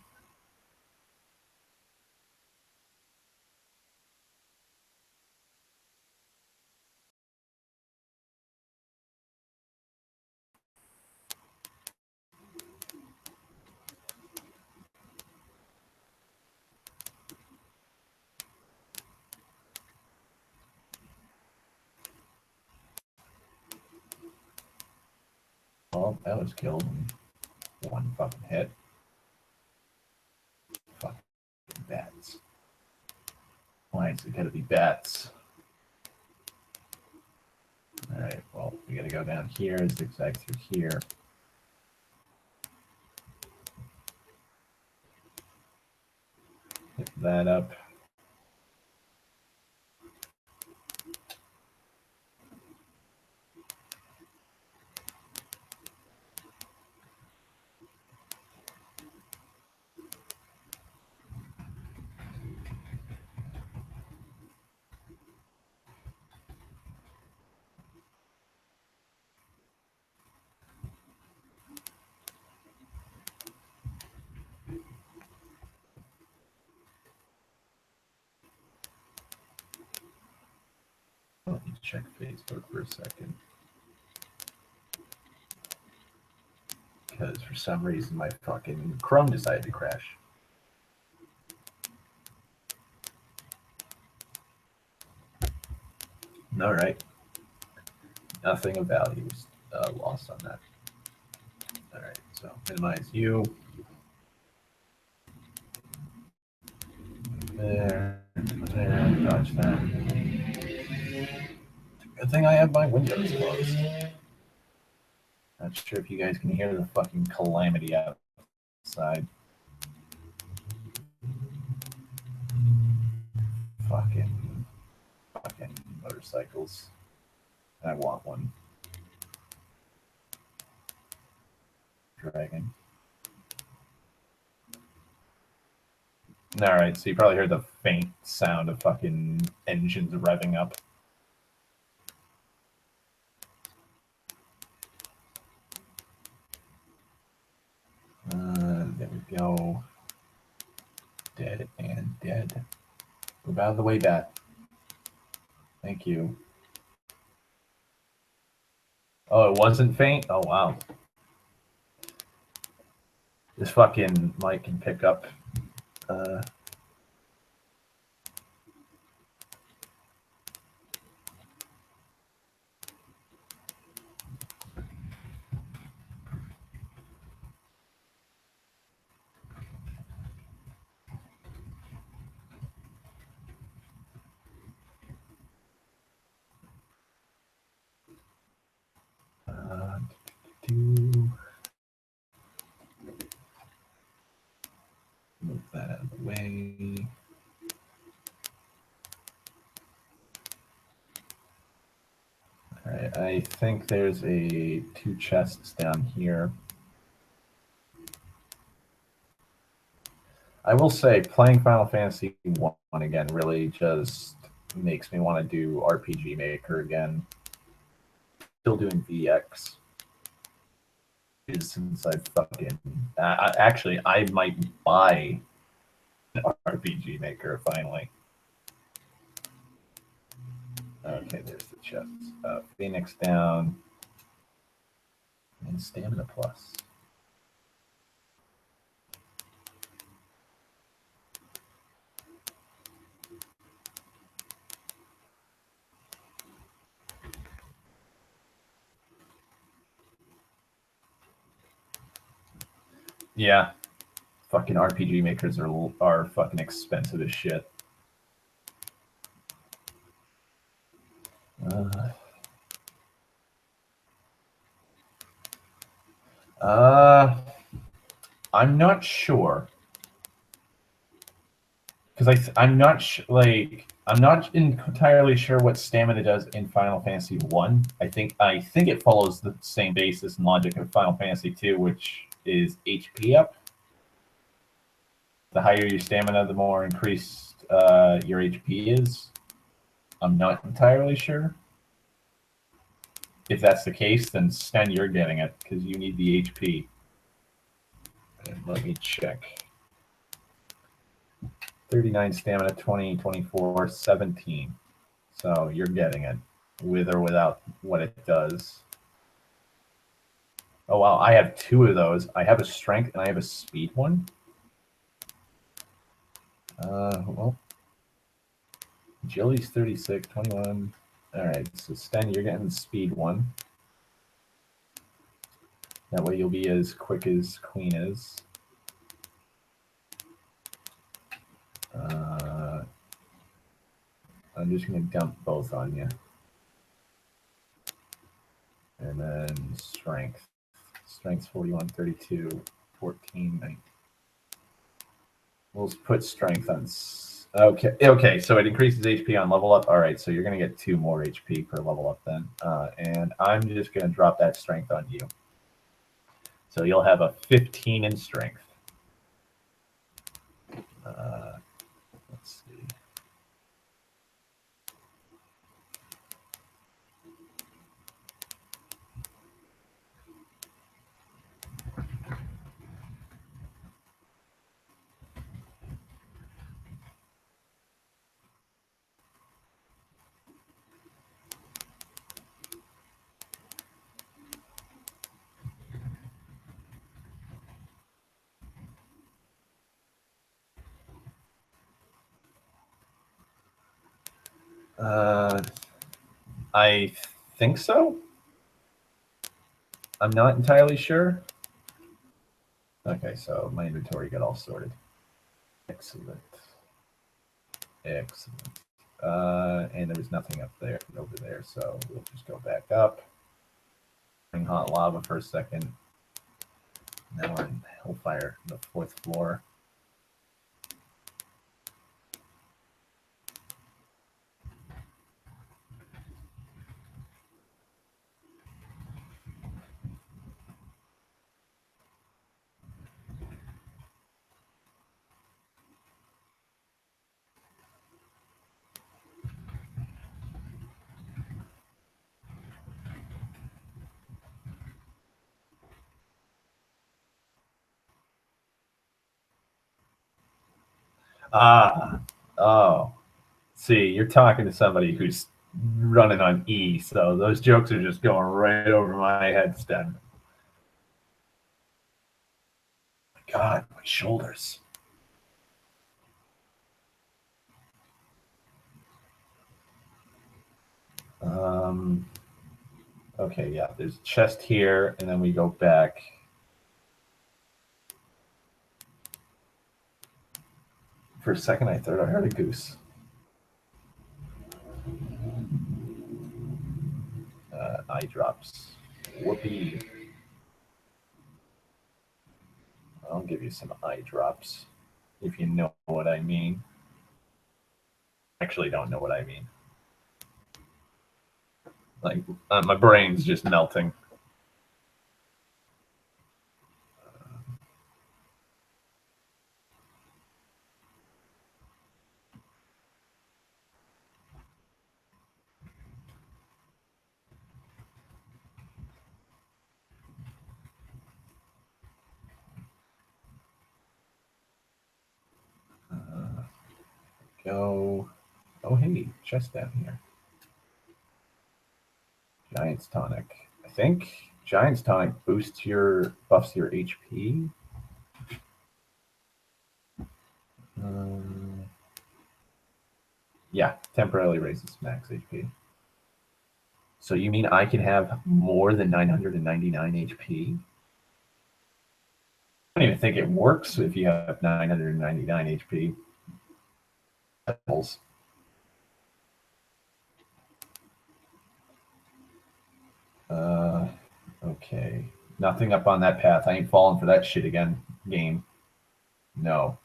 Oh, that was killed in one fucking hit. Fucking bats. Why Alright, so gotta be bats. Alright, well, we gotta go down here, zigzag through here. Hit that up. Let me check Facebook for a second. Because for some reason my fucking Chrome decided to crash. All right. Nothing of value is lost on that. All right, so minimize you. There, dodge that. Good thing I have my windows closed. Not sure if you guys can hear the fucking calamity outside. Fucking motorcycles. I want one. Dragon. Alright, so you probably heard the faint sound of fucking engines revving up. There we go. Dead and dead. Move out of the way, bat. Thank you. Oh, it wasn't faint? Oh, wow. This fucking mic can pick up. Move that out of the way. All right, I think there's two chests down here. I will say, playing Final Fantasy 1 again really just makes me want to do RPG Maker again. Still doing VX. Since I fucking... actually, I might buy RPG Maker finally. Okay, there's the chests. Phoenix down. And stamina plus. Yeah. Fucking RPG makers are fucking expensive as shit. I'm not sure. Because I'm not I'm not entirely sure what stamina does in Final Fantasy 1. I think it follows the same basis and logic of Final Fantasy 2, which is HP up. The higher your stamina, the more increased your HP is. I'm not entirely sure. If that's the case, then Sten, you're getting it, because you need the HP. And let me check. 39 stamina, 20, 24, 17. So you're getting it, with or without what it does. Oh wow, I have two of those. I have a strength and I have a speed one. Well, Jilly's 36, 21. All right, so Sten, you're getting the speed one. That way you'll be as quick as Queen is. I'm just going to dump both on you. And then strength. Strength's 41, 32, 14, 19. We'll put strength on. Okay, so it increases HP on level up. All right, so you're going to get 2 more HP per level up then. And I'm just going to drop that strength on you. So you'll have a 15 in strength. Let's see. I think so. I'm not entirely sure. Okay, so my inventory got all sorted. Excellent. Excellent. And there was nothing up there, over there, so we'll just go back up. Bring hot lava for a second. Now we're in Hellfire, the 4th floor. Oh. See, you're talking to somebody who's running on E, so those jokes are just going right over my head, Stem. God, my shoulders. Okay, yeah, there's a chest here, and then we go back. For a second, I thought I heard a goose. Eye drops. Whoopee. I'll give you some eye drops, if you know what I mean. Actually, don't know what I mean. Like, my brain's just melting. Go. Oh, hey, chest down here. Giant's tonic. I think Giant's tonic buffs your HP. Yeah, temporarily raises max HP. So you mean I can have more than 999 HP? I don't even think it works if you have 999 HP. Okay. Nothing up on that path. I ain't falling for that shit again, game. No.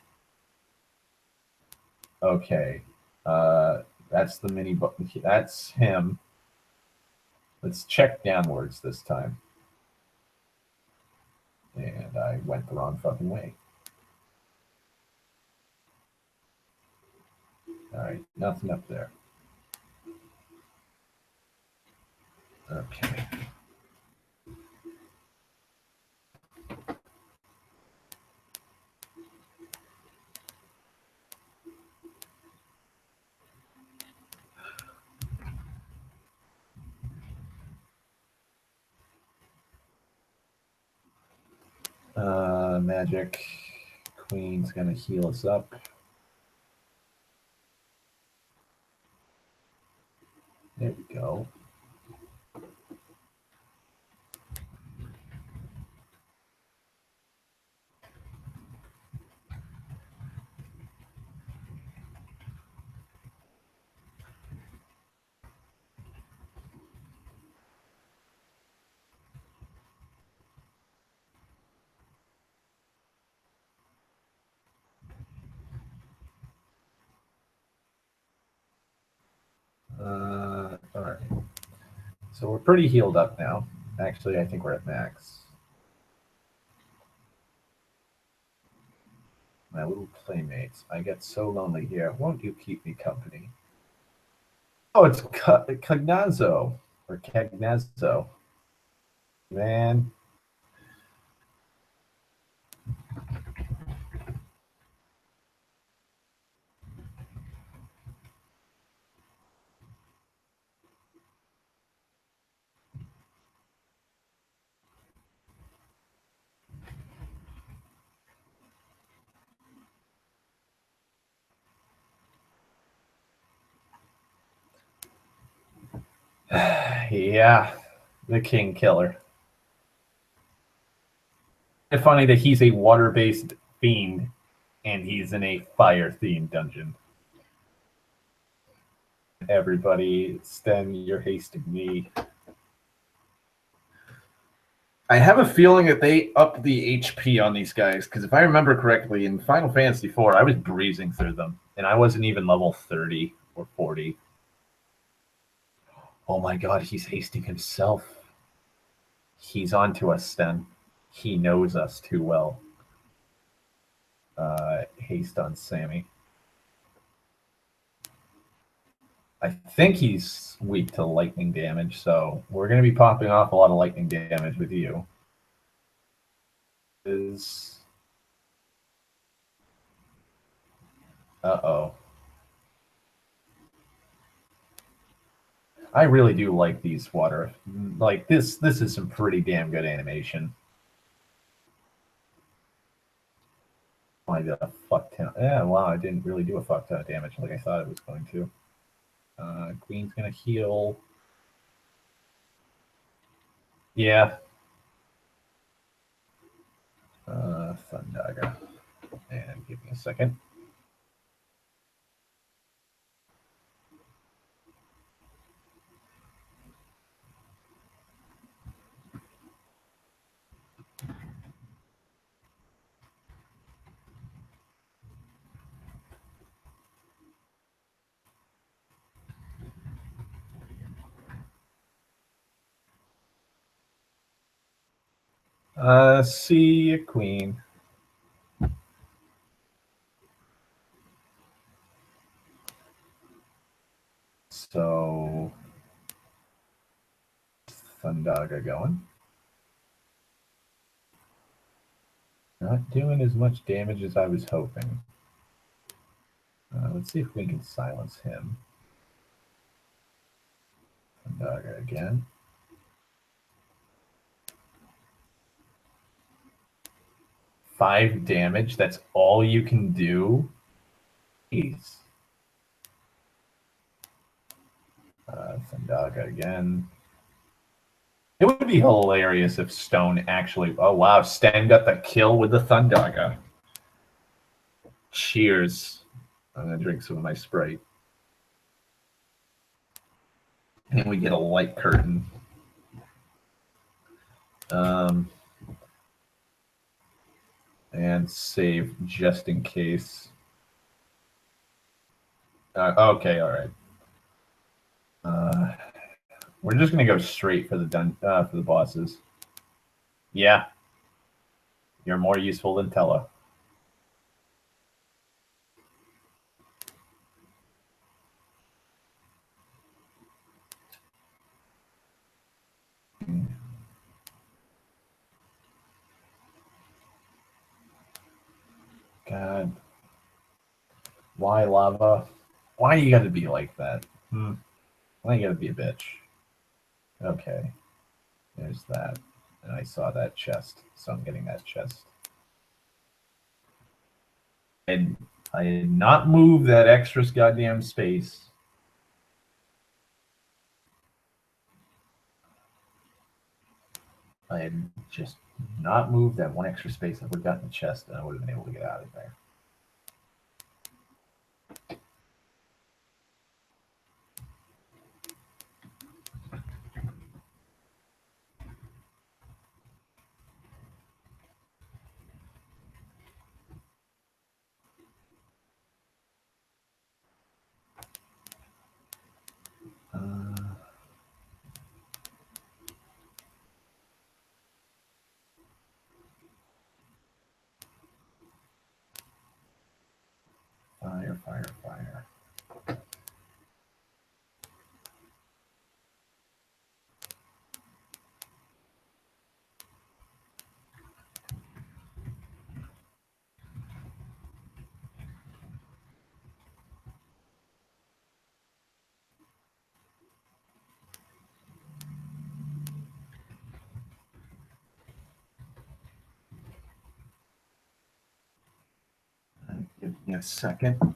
Okay. That's the mini button. That's him. Let's check downwards this time. And I went the wrong fucking way. All right, nothing up there. Okay. Magic Queen's gonna heal us up. There we go. So we're pretty healed up now. Actually, I think we're at max. My little playmates. I get so lonely here. Won't you keep me company? Oh, it's Cagnazzo. Or Cagnazzo. Man. Yeah. The King Killer. It's funny that he's a water-based fiend and he's in a fire-themed dungeon. Everybody, Sten, you're hasting me. I have a feeling that they upped the HP on these guys, because if I remember correctly, in Final Fantasy IV, I was breezing through them, and I wasn't even level 30 or 40. Oh my god, he's hasting himself. He's onto us, Sten. He knows us too well. Haste on Sammy. I think he's weak to lightning damage, so we're going to be popping off a lot of lightning damage with you. Uh-oh. I really do like these water. Like, this is some pretty damn good animation. I did a fuck ton. Yeah, wow, I didn't really do a fuck ton of damage like I thought it was going to. Queen's going to heal. Yeah. Thundaga. And give me a second. See you, Queen. So, Thundaga going. Not doing as much damage as I was hoping. Let's see if we can silence him. Thundaga again. 5 damage? That's all you can do? Jeez. Thundaga again. It would be hilarious if Stone actually... Oh, wow. Sten got the kill with the Thundaga. Cheers. I'm going to drink some of my Sprite. And we get a light curtain. And save just in case. Okay, all right. We're just gonna go straight for the bosses. Yeah, you're more useful than Tella. God, why lava? Why you gotta be like that? Why you gotta be a bitch? Okay, there's that, and I saw that chest, so I'm getting that chest. And I did not move that extra goddamn space. I had just not moved that one extra space. I would have gotten the chest, and I would have been able to get out of there. Give me a second. All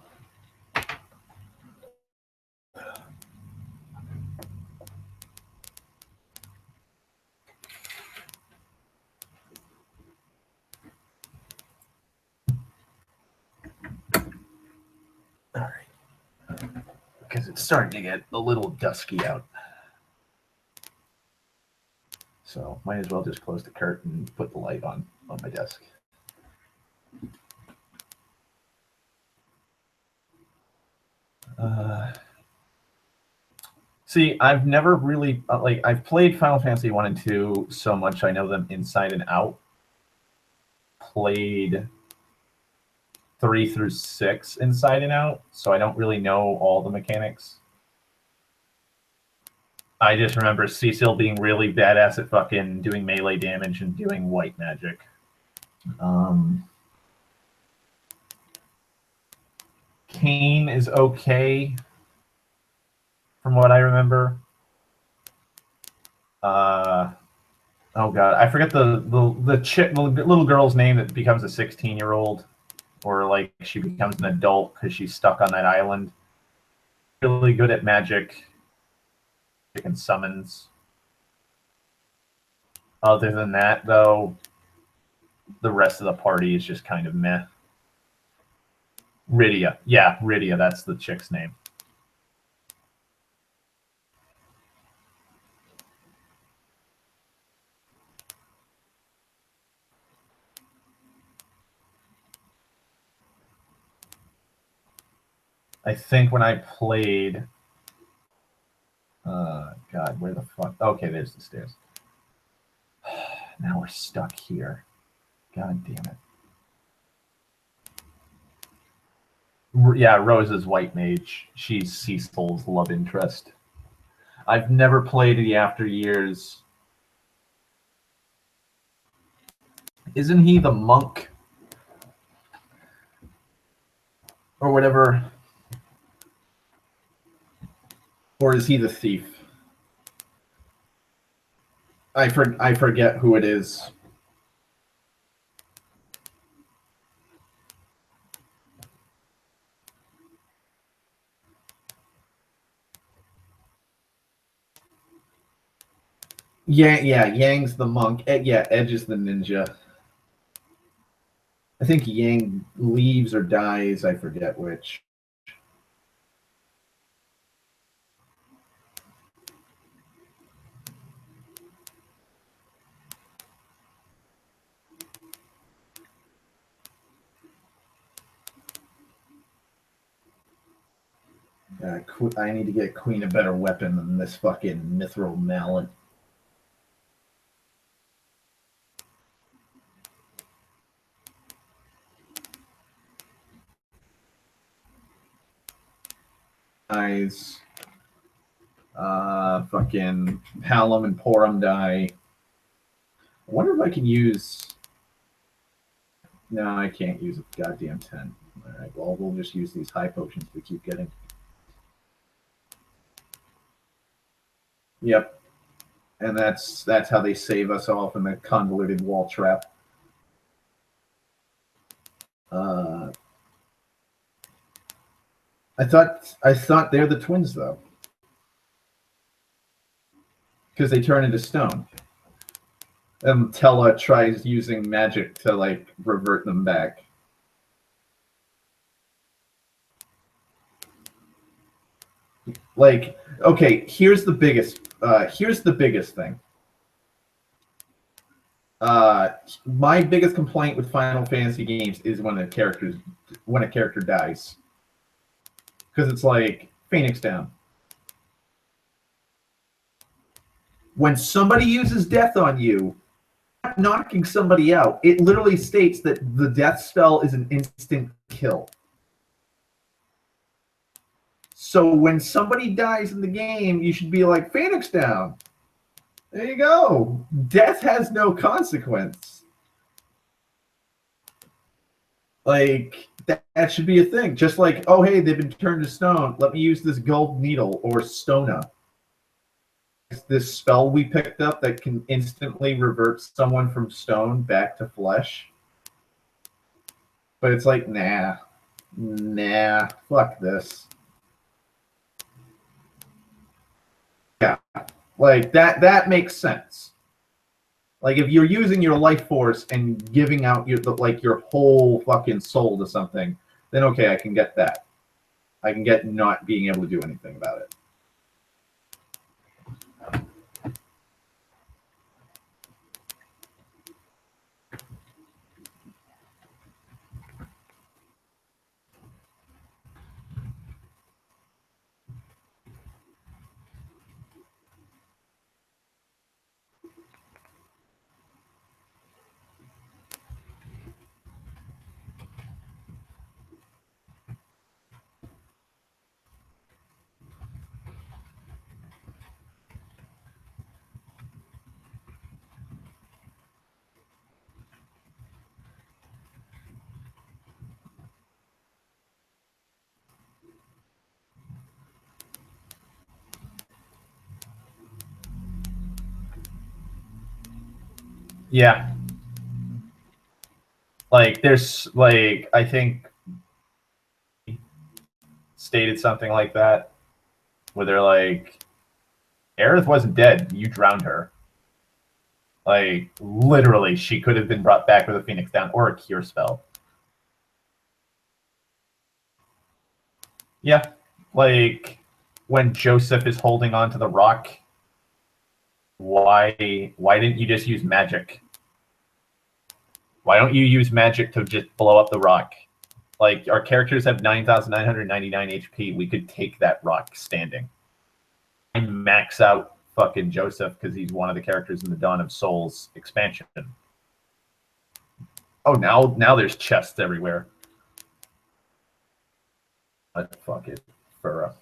right. Because it's starting to get a little dusky out. So might as well just close the curtain and put the light on my desk. See, I've never really I've played Final Fantasy 1 and 2 so much I know them inside and out. Played 3 through 6 inside and out, so I don't really know all the mechanics. I just remember Cecil being really badass at fucking doing melee damage and doing white magic. Kane is okay, from what I remember. Oh god, I forget the chick, the little girl's name that becomes a 16-year-old, or like she becomes an adult because she's stuck on that island. Really good at magic and summons. Other than that, though, the rest of the party is just kind of meh. Rydia. Yeah, Rydia, that's the chick's name. I think when I played... God, where the fuck... Okay, there's the stairs. Now we're stuck here. God damn it. Yeah, Rosa's white mage. She's Cecil's love interest. I've never played the After Years. Isn't he the monk? Or whatever. Or is he the thief? I forget who it is. Yeah, Yang's the monk. Yeah, Edge is the ninja. I think Yang leaves or dies. I forget which. I need to get Queen a better weapon than this fucking mithril mallet. Guys, fucking Hallam and Porum die. I wonder if I can use. No, I can't use a goddamn 10. All right, well, we'll just use these high potions we keep getting. Yep. And that's how they save us all from the convoluted wall trap. I thought they're the twins though, because they turn into stone. And Tella tries using magic to like revert them back. Like, okay, here's the biggest thing. My biggest complaint with Final Fantasy games is when a character dies. Because it's like Phoenix Down. When somebody uses death on you, not knocking somebody out, it literally states that the death spell is an instant kill. So when somebody dies in the game, you should be like, Phoenix Down. There you go. Death has no consequence. Like, that should be a thing. Just like, oh, hey, they've been turned to stone. Let me use this gold needle or Stona. It's this spell we picked up that can instantly revert someone from stone back to flesh. But it's like, nah. Nah, fuck this. Yeah, like that makes sense. Like if you're using your life force and giving out your whole fucking soul to something, then okay, I can get that. I can get not being able to do anything about it. Yeah. Like there's like I think stated something like that where they're like, Aerith wasn't dead, you drowned her. Like literally, she could have been brought back with a Phoenix Down or a cure spell. Yeah. Like when Joseph is holding onto the rock, why didn't you just use magic? Why don't you use magic to just blow up the rock? Like our characters have 9,999 HP. We could take that rock standing. And max out fucking Joseph because he's one of the characters in the Dawn of Souls expansion. Oh, now there's chests everywhere. But fuck it. For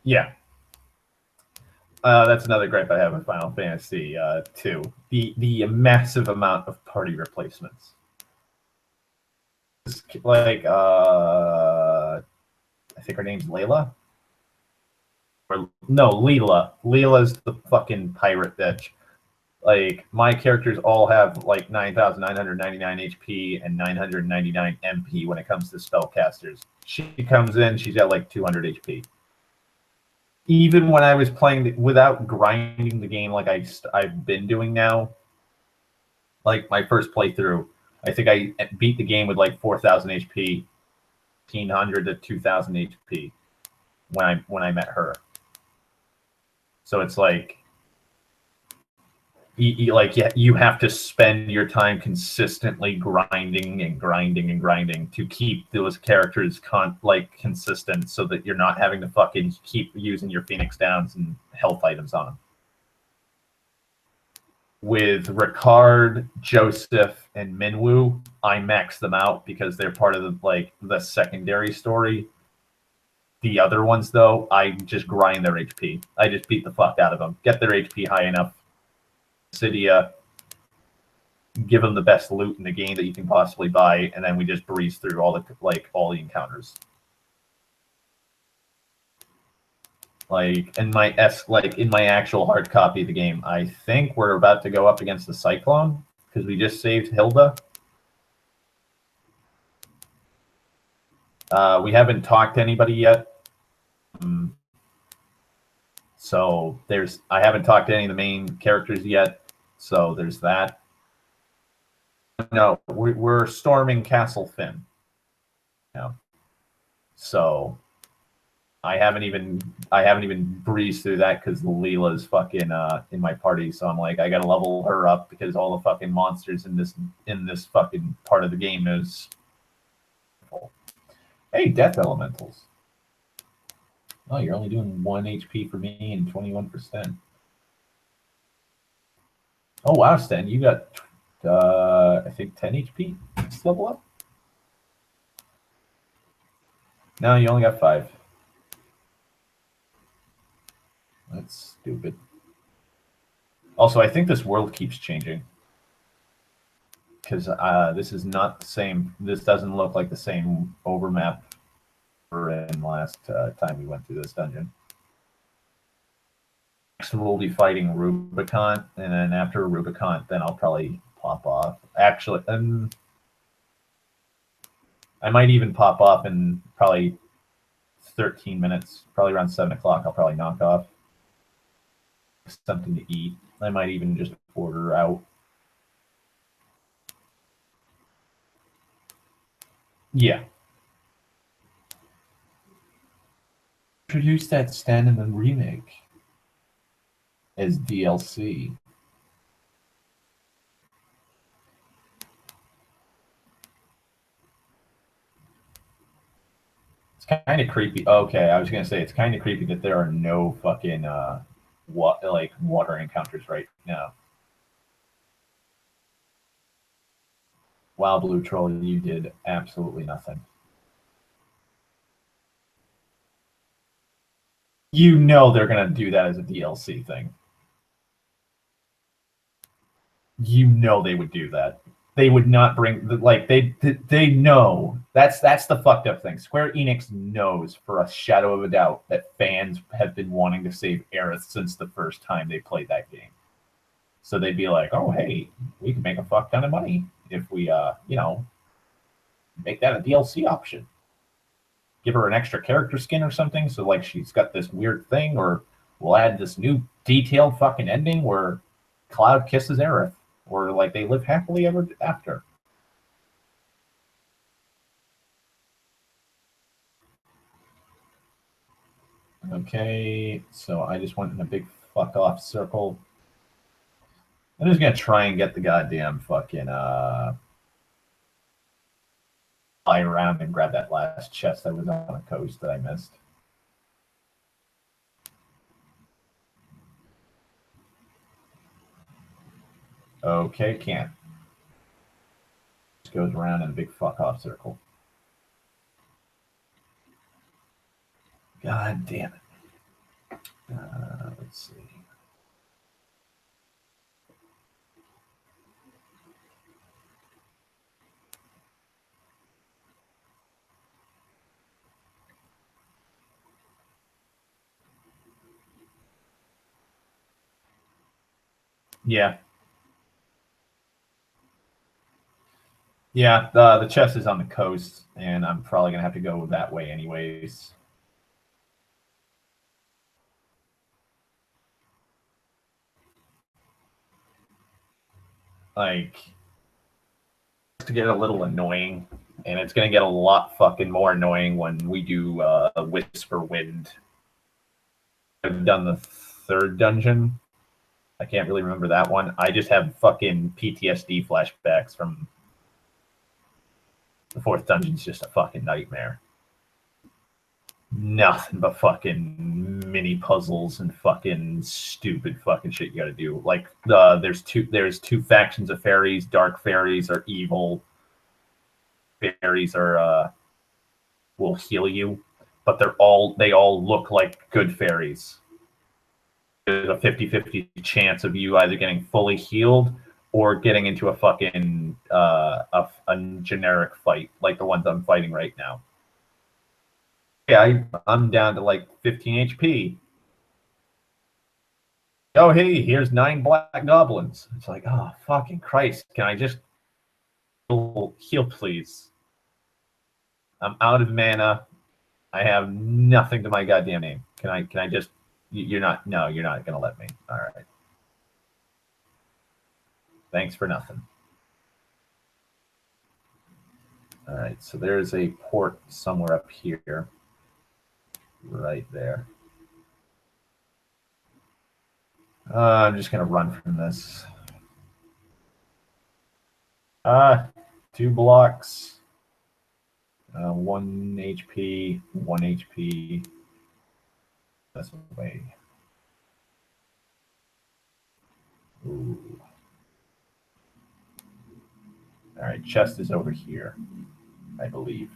yeah. That's another gripe I have with Final Fantasy 2. The massive amount of party replacements. Like I think her name's Layla. Or no, Leela. Leela's the fucking pirate bitch. Like my characters all have like 9,999 HP and 999 MP when it comes to spellcasters. She comes in, she's got like 200 HP. Even when I was playing without grinding the game like I've been doing now, like my first playthrough, I think I beat the game with like 4,000 HP, 1,500 to 2,000 HP when I met her. So it's like, you have to spend your time consistently grinding and grinding and grinding to keep those characters consistent, so that you're not having to fucking keep using your Phoenix Downs and health items on them. With Ricard, Joseph, and Minwoo, I max them out because they're part of the secondary story. The other ones, though, I just grind their HP. I just beat the fuck out of them. Get their HP high enough. Cydia, give them the best loot in the game that you can possibly buy, and then we just breeze through all the encounters. Like in my actual hard copy of the game, I think we're about to go up against the Cyclone because we just saved Hilda. We haven't talked to anybody yet. So I haven't talked to any of the main characters yet. So there's that. No, we're storming Castle Finn. Yeah. So I haven't even breezed through that because Leela's fucking in my party. So I'm like, I gotta level her up because all the fucking monsters in this fucking part of the game is. Hey, Death Elementals. Oh, you're only doing 1 HP for me and 21%. Oh wow, Sten, you got I think 10 HP to level up. No, you only got 5. That's stupid. Also, I think this world keeps changing. Because this is not the same. This doesn't look like the same overmap we're in last time we went through this dungeon. Next we'll be fighting Rubicon, and then after Rubicon, then I'll probably pop off. Actually, I might even pop off in probably 13 minutes, probably around 7 o'clock. I'll probably knock off something to eat. I might even just order out. Yeah. Introduce that stand in the remake as DLC. It's kind of creepy. Okay, I was gonna say it's kind of creepy that there are no fucking water encounters right now. Wow, Blue Troll, you did absolutely nothing. You know they're gonna do that as a DLC thing. You know they would do that. They would not bring they know that's the fucked up thing. Square Enix knows for a shadow of a doubt that fans have been wanting to save Aerith since the first time they played that game. So they'd be like, "Oh, hey, we can make a fuck ton of money if we, make that a DLC option. Give her an extra character skin or something, so like she's got this weird thing, or we'll add this new detailed fucking ending where Cloud kisses Aerith, or like they live happily ever after." Okay, so I just went in a big fuck off circle. I'm just gonna try and get the goddamn fucking fly around and grab that last chest that was on the coast that I missed. Okay, can't. Just goes around in a big fuck off circle. God damn it. Let's see. Yeah. Yeah, the chest is on the coast, and I'm probably going to have to go that way anyways. Like, to get a little annoying, and it's going to get a lot fucking more annoying when we do a Whisper Wind. I've done the third dungeon. I can't really remember that one. I just have fucking PTSD flashbacks from the fourth dungeon's just a fucking nightmare. Nothing but fucking mini puzzles and fucking stupid fucking shit you gotta do. Like there's two factions of fairies. Dark fairies are evil. Fairies are will heal you, but they all look like good fairies. There's a 50-50 chance of you either getting fully healed or getting into a fucking a generic fight like the ones I'm fighting right now. Yeah, I'm down to like 15 HP. Oh, hey, here's 9 black goblins. It's like, oh, fucking Christ. Can I just heal, please? I'm out of mana. I have nothing to my goddamn name. Can I just, you're not going to let me. All right. Thanks for nothing. All right, so there's a port somewhere up here. Right there. I'm just going to run from this. 2 blocks. 1 HP, 1 HP. That's way. Ooh. All right, chest is over here, I believe.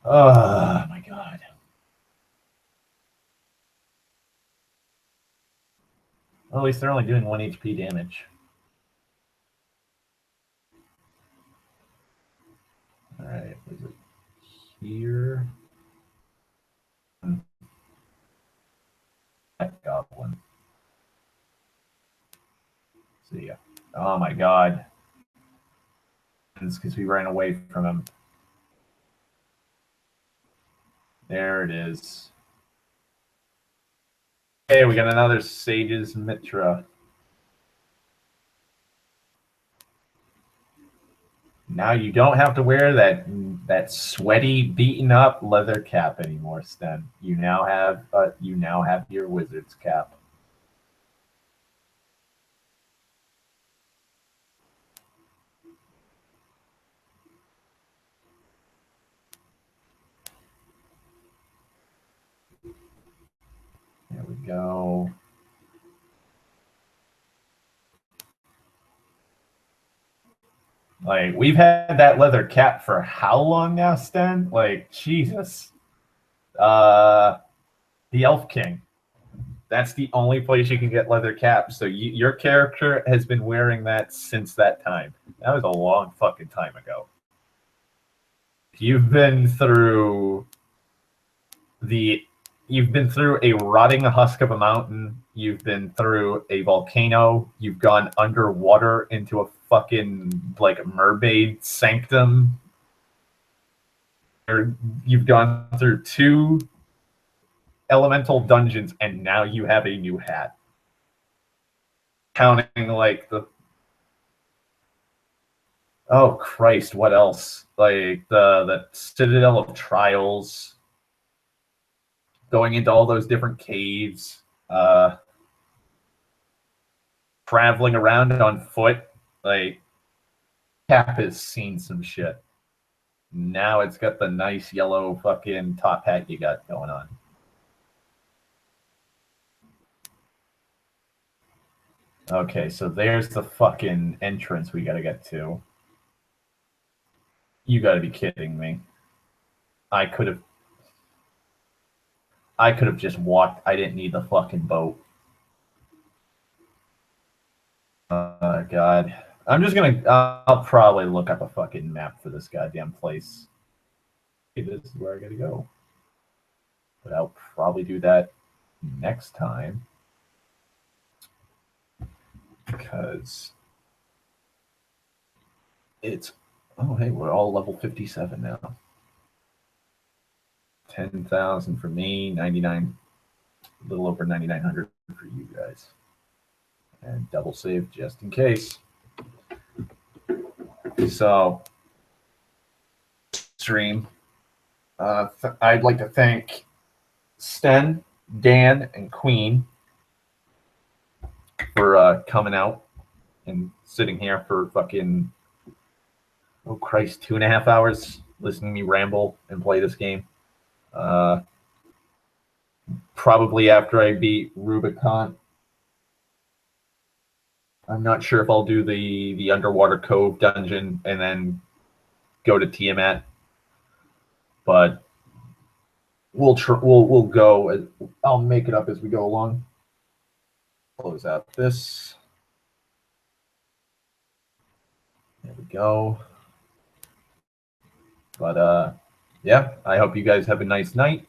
Oh my god. Well, at least they're only doing 1 HP damage. All right, is it here? That goblin. See ya. Oh my god. It's because we ran away from him. There it is. Hey, we got another Sage's Mitra. Now you don't have to wear that sweaty, beaten up leather cap anymore, Sten. You now have your wizard's cap. There we go. Like, we've had that leather cap for how long now, Sten? Like, Jesus. The Elf King. That's the only place you can get leather caps. So your character has been wearing that since that time. That was a long fucking time ago. You've been through a rotting husk of a mountain. You've been through a volcano. You've gone underwater into a fucking like mermaid sanctum. You've gone through 2 elemental dungeons, and now you have a new hat. Counting like the oh Christ, what else? Like the Citadel of Trials, going into all those different caves, traveling around on foot. Like, Cap has seen some shit. Now it's got the nice yellow fucking top hat you got going on. Okay, so there's the fucking entrance we gotta get to. You gotta be kidding me. I could have just walked. I didn't need the fucking boat. God. I'll probably look up a fucking map for this goddamn place. Okay, this is where I gotta go. But I'll probably do that next time. Because it's, oh, hey, we're all level 57 now. 10,000 for me, 99, a little over 9,900 for you guys. And double save just in case. So, stream. I'd like to thank Sten, Dan, and Queen for coming out and sitting here for fucking, oh Christ, 2.5 hours listening to me ramble and play this game. Probably after I beat Rubicon. I'm not sure if I'll do the Underwater Cove dungeon and then go to Tiamat, but we'll go. I'll make it up as we go along. Close out this. There we go. But yeah, I hope you guys have a nice night.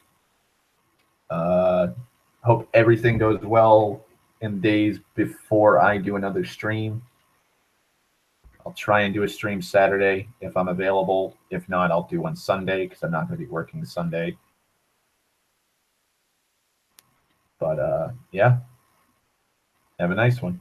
Hope everything goes well in days before I do another stream. I'll try and do a stream Saturday if I'm available. If not, I'll do one Sunday because I'm not going to be working Sunday. But yeah, have a nice one.